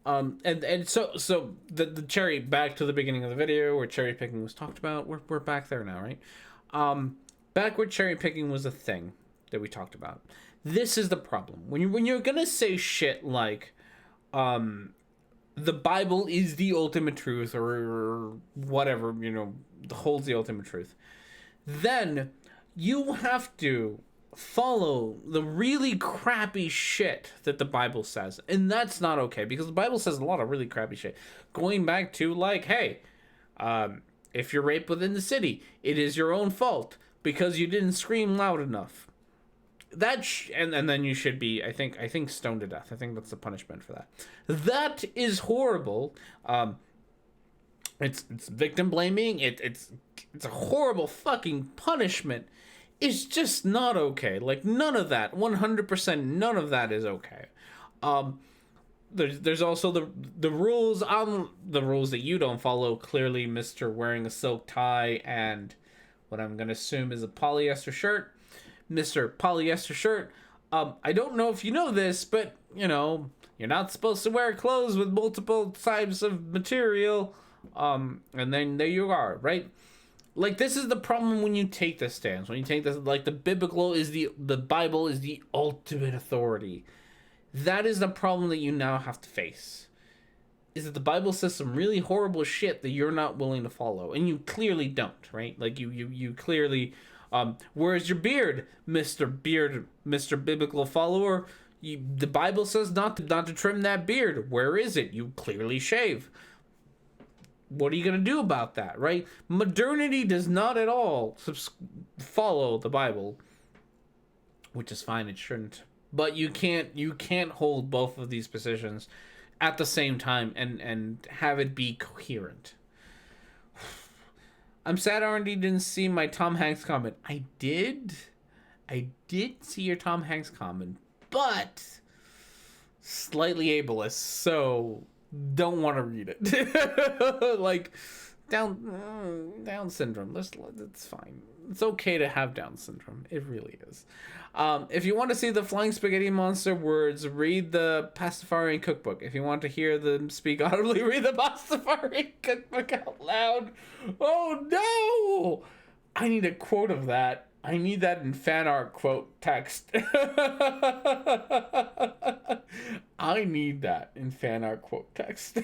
And so the cherry, back to the beginning of the video where cherry picking was talked about. We're back there now, right? Back where cherry picking was a thing that we talked about. This is the problem when you're gonna say shit like, the Bible is the ultimate truth, or whatever, holds the ultimate truth, then you have to follow the really crappy shit that the Bible says. And that's not okay, because the Bible says a lot of really crappy shit. Going back to, like, hey, if you're raped within the city, it is your own fault because you didn't scream loud enough. And then you should be, I think stoned to death. I think that's the punishment for that. That is horrible. It's victim blaming. It's a horrible fucking punishment. It's just not okay. Like, none of that, 100%, none of that is okay. There's also the rules that you don't follow. Clearly, Mr. wearing a silk tie and what I'm gonna assume is a polyester shirt. Mr. Polyester Shirt, I don't know if you know this, but, you're not supposed to wear clothes with multiple types of material, and then there you are, right? Like, this is the problem when you take this stance, when you take this, like, the Bible is the ultimate authority. That is the problem that you now have to face, is that the Bible says some really horrible shit that you're not willing to follow, and you clearly don't, right? Like, you clearly... where's your beard, Mr. Biblical follower? The Bible says not to trim that beard. Where is it? You clearly shave. What are you going to do about that, right? Modernity does not at all follow the Bible, which is fine, it shouldn't. But you can't hold both of these positions at the same time and have it be coherent. I'm sad R&D didn't see my Tom Hanks comment. I did see your Tom Hanks comment, but slightly ableist, so don't want to read it. Like, Down syndrome. It's fine. It's okay to have Down syndrome. It really is. If you want to see the Flying Spaghetti Monster words, read the Pastafarian Cookbook. If you want to hear them speak audibly, read the Pastafarian Cookbook out loud. Oh no! I need a quote of that. I need that in fan art quote text. I need that in fan art quote text.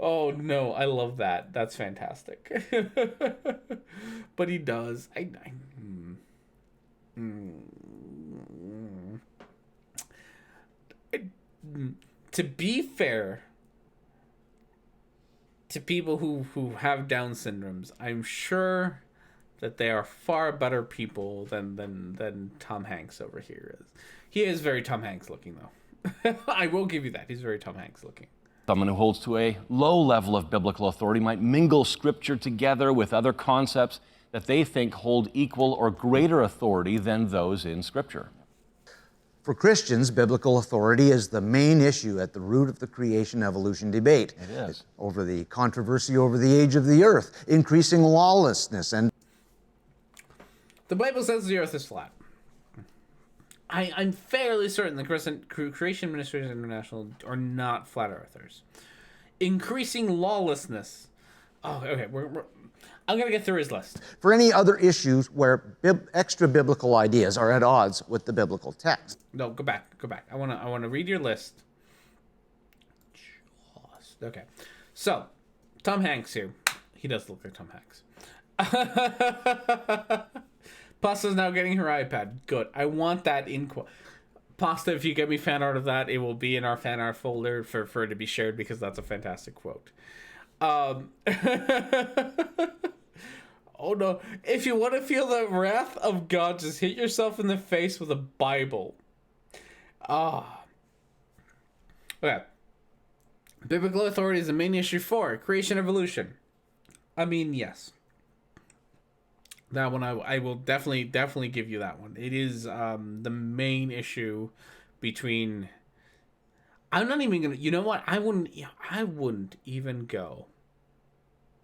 Oh no, I love that. That's fantastic. But he does. To be fair to people who have Down syndromes, I'm sure that they are far better people than Tom Hanks over here is. He is very Tom Hanks looking, though. I will give you that. He's very Tom Hanks looking. Someone who holds to a low level of biblical authority might mingle Scripture together with other concepts that they think hold equal or greater authority than those in Scripture. For Christians, biblical authority is the main issue at the root of the creation-evolution debate. It is. Over the controversy over the age of the earth, increasing lawlessness, and... The Bible says the earth is flat. I'm fairly certain the Creation Ministries International are not flat earthers. Increasing lawlessness. Oh, okay. I'm going to get through his list. For any other issues where extra-biblical ideas are at odds with the biblical text. No, go back. I want to read your list. Okay. So, Tom Hanks here. He does look like Tom Hanks. Pasta's now getting her iPad. Good. I want that in quote. Pasta, if you get me fan art of that, it will be in our fan art folder for it to be shared, because that's a fantastic quote. Oh no. If you want to feel the wrath of God, just hit yourself in the face with a Bible. Ah. Okay. Biblical authority is the main issue for creation evolution. I mean, yes. That one I will definitely give you that one. It is the main issue between. I'm not even gonna. You know what? I wouldn't even go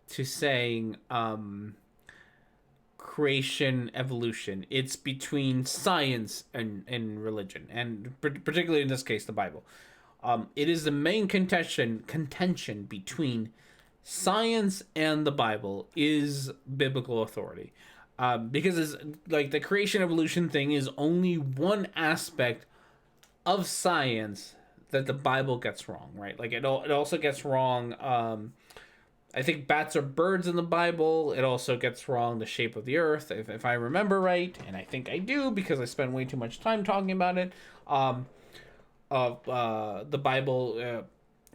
to saying creation evolution. It's between science and religion, and particularly in this case the Bible. It is the main contention between science and the Bible is biblical authority, because it's like the creation evolution thing is only one aspect of science that the Bible gets wrong, right? Like it also gets wrong. I think bats are birds in the Bible. It also gets wrong the shape of the earth, if I remember right, and I think I do because I spend way too much time talking about it. The Bible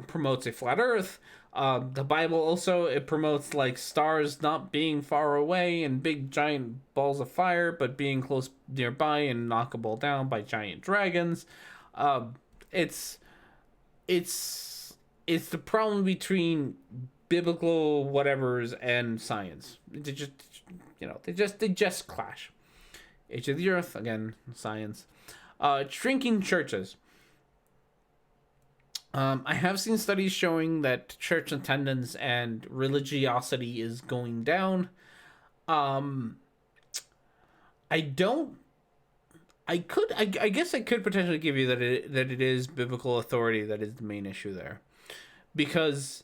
promotes a flat earth. The Bible also, it promotes like stars not being far away and big giant balls of fire, but being close nearby and knockable down by giant dragons. It's the problem between biblical whatevers and science. They just clash. Age of the Earth, again, science. Shrinking churches. I have seen studies showing that church attendance and religiosity is going down. I guess I could potentially give you that it is biblical authority that is the main issue there, because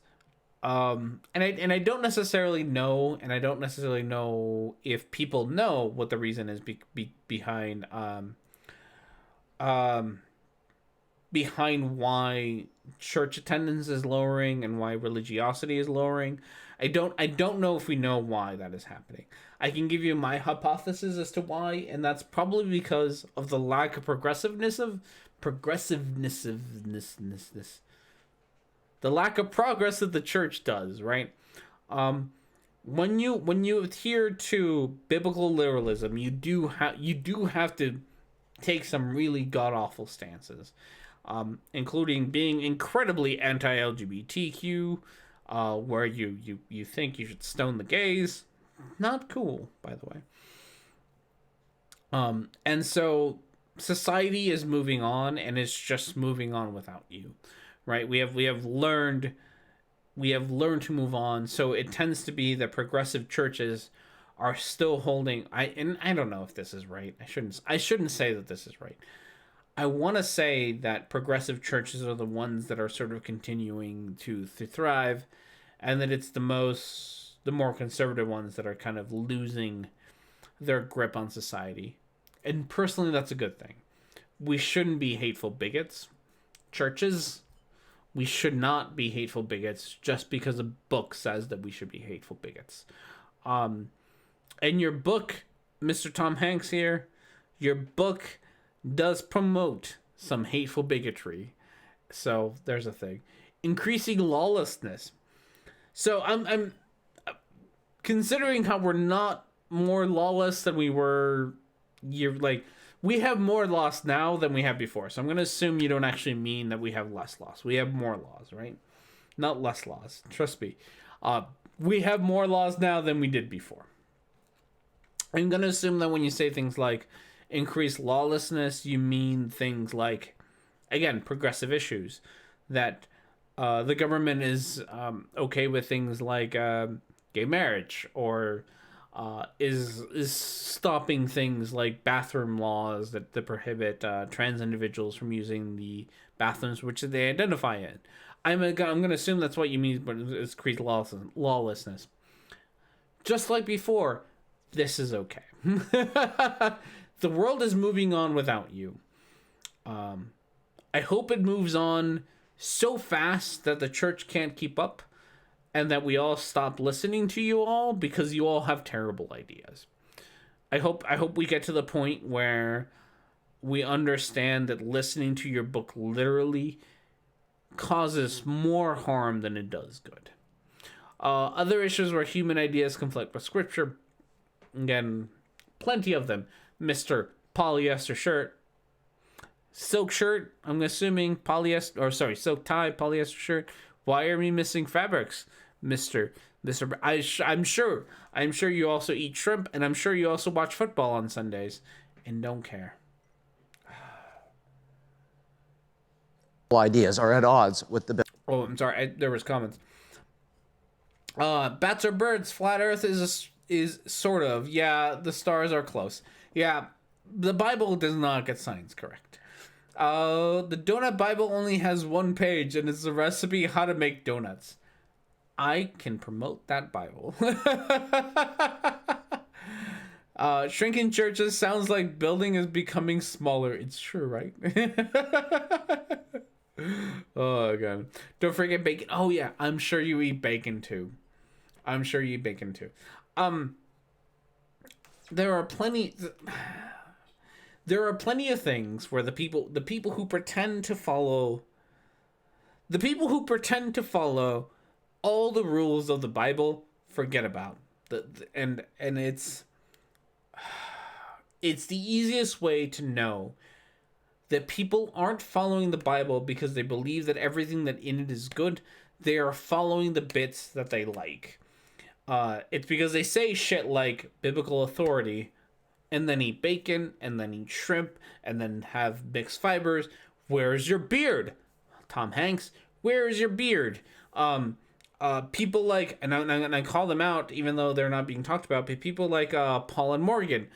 and I don't necessarily know, if people know what the reason is behind why church attendance is lowering and why religiosity is lowering. I don't know if we know why that is happening. I can give you my hypothesis as to why, and that's probably because of the lack of progressiveness, the lack of progress that the church does, right? When you adhere to biblical literalism, you do have to take some really god awful stances, including being incredibly anti-LGBTQ, where you think you should stone the gays. Not cool, by the way. And so society is moving on, and it's just moving on without you, right? We have learned to move on. So it tends to be that progressive churches are still holding. I don't know if this is right. I shouldn't say that this is right. I want to say that progressive churches are the ones that are sort of continuing to thrive, and that it's the more conservative ones that are kind of losing their grip on society. And personally, that's a good thing. We shouldn't be hateful bigots. Churches, we should not be hateful bigots just because a book says that we should be hateful bigots. And your book, Mr. Tom Hanks here, your book does promote some hateful bigotry. So there's a thing. Increasing lawlessness. So I'm considering how we're not more lawless than we were. We have more laws now than we have before. So I'm going to assume you don't actually mean that we have less laws. We have more laws, right? Not less laws. Trust me. We have more laws now than we did before. I'm going to assume that when you say things like increased lawlessness, you mean things like, again, progressive issues. That the government is okay with things like gay marriage, or is stopping things like bathroom laws that prohibit trans individuals from using the bathrooms which they identify in. I'm going to assume that's what you mean, but it's increased lawlessness. Just like before, this is okay. The world is moving on without you. I hope it moves on so fast that the church can't keep up, and that we all stop listening to you all because you all have terrible ideas. I hope we get to the point where we understand that listening to your book literally causes more harm than it does good. Other issues where human ideas conflict with scripture. Again, plenty of them. Mr. Polyester shirt. Silk shirt, I'm assuming silk tie, polyester shirt. Why are we missing fabrics, Mr. I'm sure you also eat shrimp, and I'm sure you also watch football on Sundays and don't care. Ideas are at odds with the Oh, I'm sorry. There was comments. Bats are birds. Flat Earth is sort of. Yeah, the stars are close. Yeah, the Bible does not get science correct. The Donut Bible only has one page, and it's a recipe how to make donuts. I can promote that Bible. Shrinking churches sounds like building is becoming smaller. It's true, right? Oh, God. Don't forget bacon. Oh, yeah. I'm sure you eat bacon, too. There are plenty... There are plenty of things where the people who pretend to follow all the rules of the Bible forget about. And it's the easiest way to know that people aren't following the Bible because they believe that everything that in it is good. They are following the bits that they like. It's because they say shit like biblical authority, and then eat bacon, and then eat shrimp, and then have mixed fibers. Where's your beard? Tom Hanks, where is your beard? People like, and I call them out even though they're not being talked about, but people like Paul and Morgan.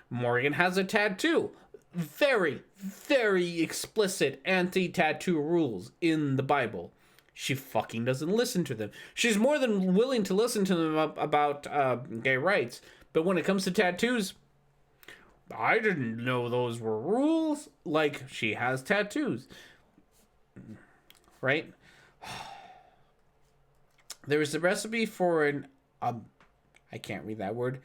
Morgan has a tattoo. Very, very explicit anti-tattoo rules in the Bible. She fucking doesn't listen to them. She's more than willing to listen to them about gay rights. But when it comes to tattoos, I didn't know those were rules. Like, she has tattoos. Right? There is a recipe for an, I can't read that word,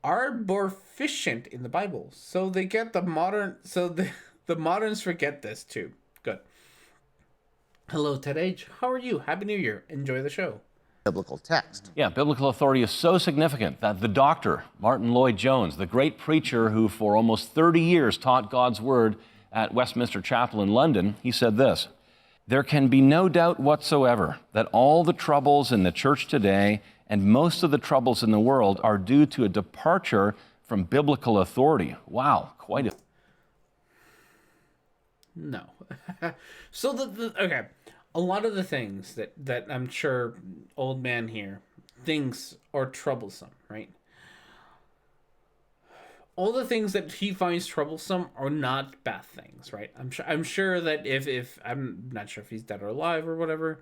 arborficient in the Bible. So they get the moderns forget this too. Good. Hello, Ted H. How are you? Happy New Year. Enjoy the show. biblical text. Yeah, biblical authority is so significant that the doctor, Martin Lloyd-Jones, the great preacher who for almost 30 years taught God's word at Westminster Chapel in London, he said this: "There can be no doubt whatsoever that all the troubles in the church today and most of the troubles in the world are due to a departure from biblical authority." Wow, quite a... No. So okay, a lot of the things that I'm sure old man here thinks are troublesome, right? All the things that he finds troublesome are not bad things, right? I'm sure that if I'm not sure if he's dead or alive or whatever,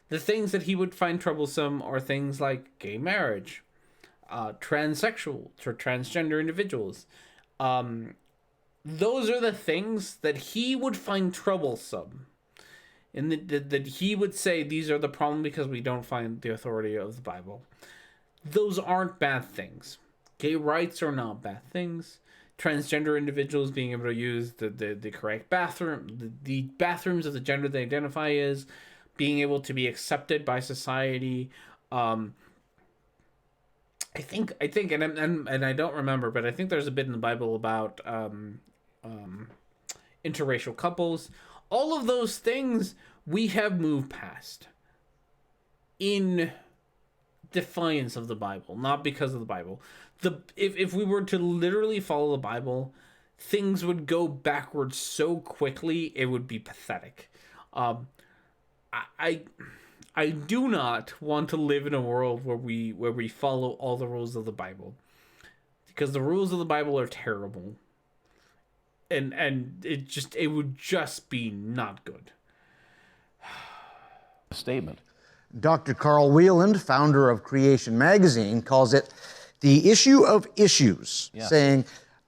the things that he would find troublesome are things like gay marriage, transsexual or transgender individuals. Those are the things that he would find troublesome. And that he would say these are the problem because we don't find the authority of the Bible. Those aren't bad things. Gay rights are not bad things. Transgender individuals being able to use the correct bathroom, the bathrooms of the gender they identify as, being able to be accepted by society. I think, and I don't remember, but I think there's a bit in the Bible about interracial couples. All of those things we have moved past in defiance of the Bible, not because of the Bible. If we were to literally follow the Bible, things would go backwards so quickly it would be pathetic. I do not want to live in a world where we follow all the rules of the Bible, because the rules of the Bible are terrible. And it would just be not good. statement. Dr. Carl Wieland, founder of Creation Magazine, calls it the issue of issues, saying,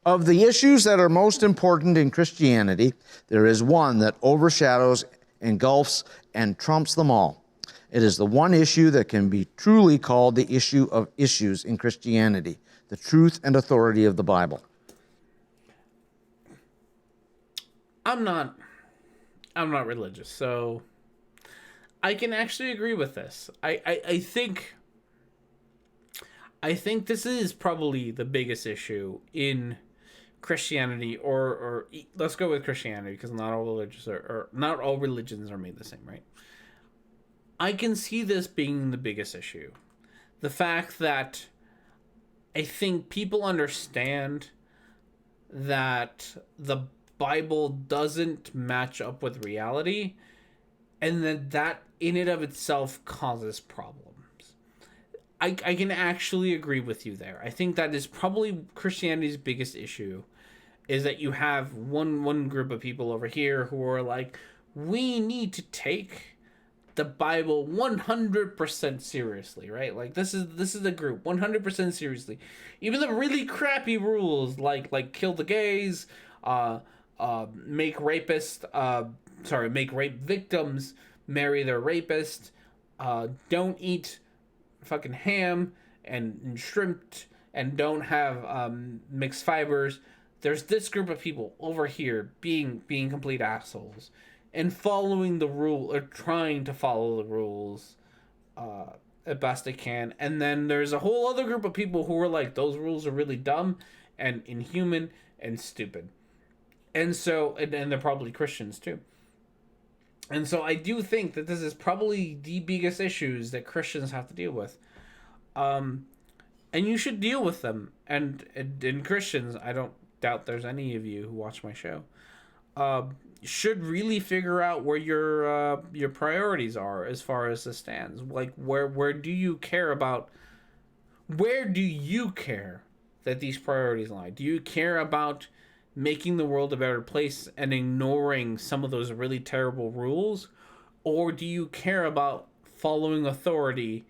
of the issues that are most important in Christianity, there is one that overshadows, engulfs, and trumps them all. It is the one issue that can be truly called the issue of issues in Christianity, the truth and authority of the Bible. I'm not religious, so I can actually agree with this. I think I think this is probably the biggest issue in Christianity, or let's go with Christianity, because not all religions or not all religions are made the same, right? I can see this being the biggest issue. The fact that I think people understand that the Bible doesn't match up with reality, and that in and of itself causes problems. I can actually agree with you there. I think that is probably Christianity's biggest issue, is that you have one group of people over here who are like, we need to take the Bible 100% seriously, right? Like this is the group 100% seriously. Even the really crappy rules like kill the gays, make rape victims marry their rapist, don't eat fucking ham and shrimp, and don't have mixed fibers. There's this group of people over here being complete assholes and following the rule, or trying to follow the rules as best they can. And then there's a whole other group of people who are like, those rules are really dumb and inhuman and stupid. And so, and they're probably Christians too. And so I do think that this is probably the biggest issues that Christians have to deal with. And you should deal with them. And in Christians, I don't doubt there's any of you who watch my show, should really figure out where your priorities are as far as this stands. Like, where do you care about, where do you care that these priorities lie? Do you care about making the world a better place and ignoring some of those really terrible rules? Or do you care about following authority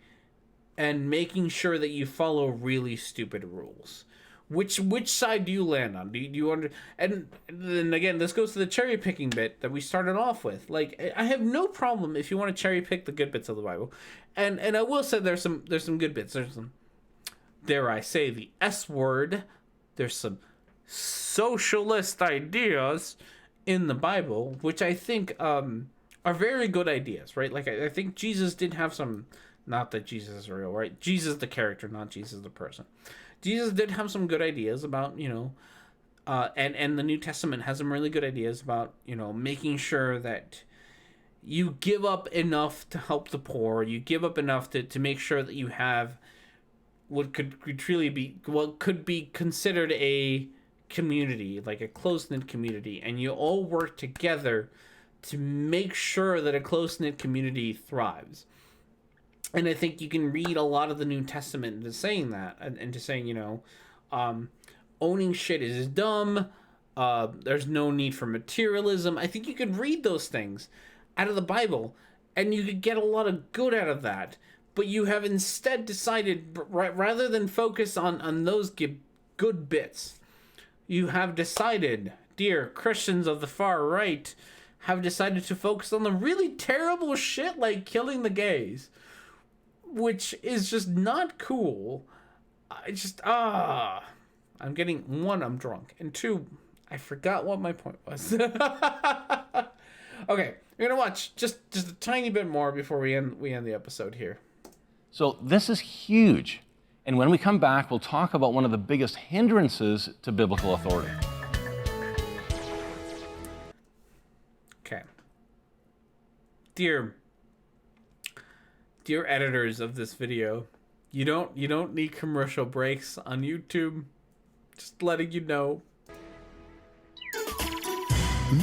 and making sure that you follow really stupid rules? Which side do you land on? Do you under, and then again, this goes to the cherry picking bit that we started off with. Like, I have no problem if you want to cherry pick the good bits of the Bible, and I will say there's some good bits. There's some, dare I say, the S word. There's some socialist ideas in the Bible, which I think are very good ideas, right? Like, I think Jesus did have some, not that Jesus is real, right? Jesus the character, not Jesus the person. Jesus did have some good ideas about, and the New Testament has some really good ideas about, making sure that you give up enough to help the poor, you give up enough to make sure that you have what could truly be, what could be considered a community, like a close-knit community, and you all work together to make sure that a close-knit community thrives. And I think you can read a lot of the New Testament into saying that, and to saying, owning shit is dumb, there's no need for materialism. I think you could read those things out of the Bible, and you could get a lot of good out of that. But you have instead decided, rather than focus on those good bits, you have decided, dear Christians of the far right, have decided to focus on the really terrible shit like killing the gays, which is just not cool. I'm getting, one, I'm drunk, and two, I forgot what my point was. Okay, we're gonna watch just a tiny bit more before we end the episode here. So this is huge. And when we come back, we'll talk about one of the biggest hindrances to biblical authority. Okay. Dear editors of this video, you don't need commercial breaks on YouTube. Just letting you know.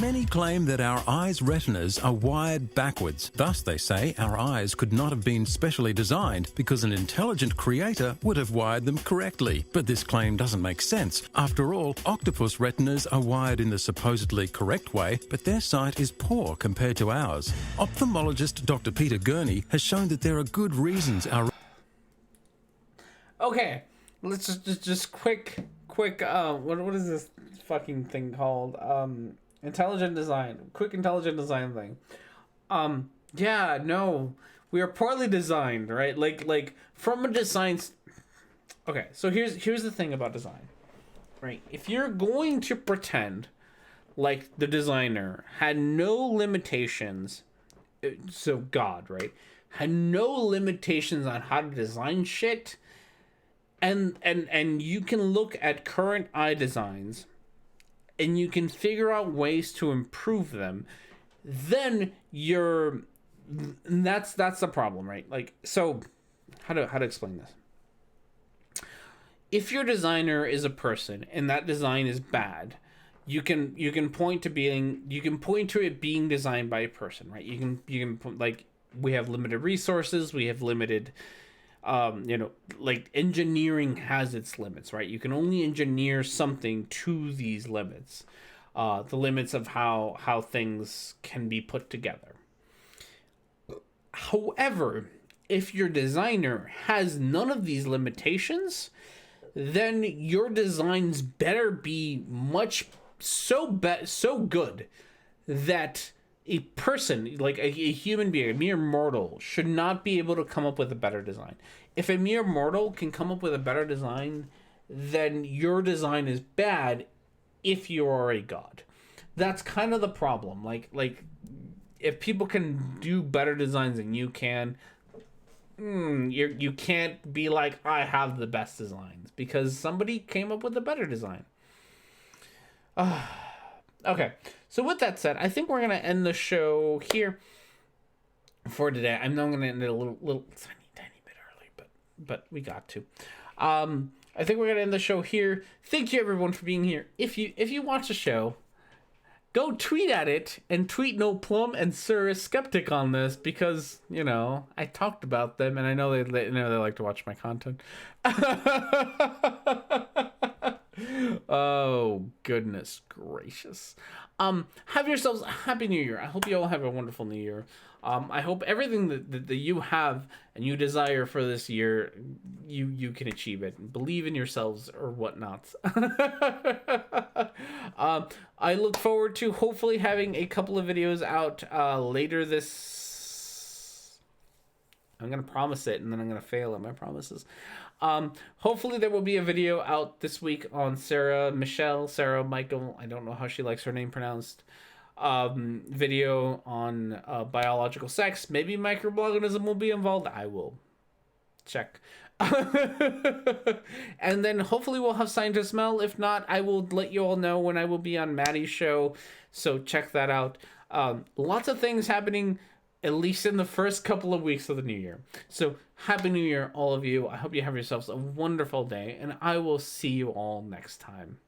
Many claim that our eyes' retinas are wired backwards. Thus, they say our eyes could not have been specially designed because an intelligent creator would have wired them correctly. But this claim doesn't make sense. After all, octopus retinas are wired in the supposedly correct way, but their sight is poor compared to ours. Ophthalmologist Dr. Peter Gurney has shown that there are good reasons our... Okay, let's just quick. What is this fucking thing called? Intelligent design. Quick intelligent design thing. Yeah, no. We are poorly designed, right? Like from a design... Okay, so here's the thing about design. Right? If you're going to pretend like the designer had no limitations, so God, right? Had no limitations on how to design shit, And you can look at current eye designs and you can figure out ways to improve them, then that's the problem, right? Like, so how to explain this? If your designer is a person and that design is bad, you can point to it being designed by a person, right? You can like, we have limited resources, we have limited like, engineering has its limits, right? You can only engineer something to these limits, the limits of how things can be put together. However, if your designer has none of these limitations, then your designs better be so good that a person, like a human being, a mere mortal, should not be able to come up with a better design. If a mere mortal can come up with a better design, then your design is bad if you are a god. That's kind of the problem. Like if people can do better designs than you can, you can't be like, I have the best designs, because somebody came up with a better design. Okay, so with that said, I think we're gonna end the show here for today. I know I'm gonna end it a little tiny bit early, but we got to. I think we're gonna end the show here. Thank you everyone for being here. If you watch the show, go tweet at it and tweet No Plum and Sir is skeptic on this, because I talked about them and I know they like to watch my content. Oh, goodness gracious. Have yourselves a happy new year. I hope you all have a wonderful new year. I hope everything that you have and you desire for this year, you can achieve it. Believe in yourselves or whatnot. I look forward to hopefully having a couple of videos out later this... I'm going to promise it, and then I'm going to fail at my promises. Hopefully there will be a video out this week on Sarah Michael, I don't know how she likes her name pronounced, video on biological sex. Maybe microorganism will be involved. I will check. And then hopefully we'll have Scientist Mel. If not, I will let you all know when I will be on Maddie's show, so check that out. Lots of things happening, at least in the first couple of weeks of the new year. So happy new year, all of you. I hope you have yourselves a wonderful day, and I will see you all next time.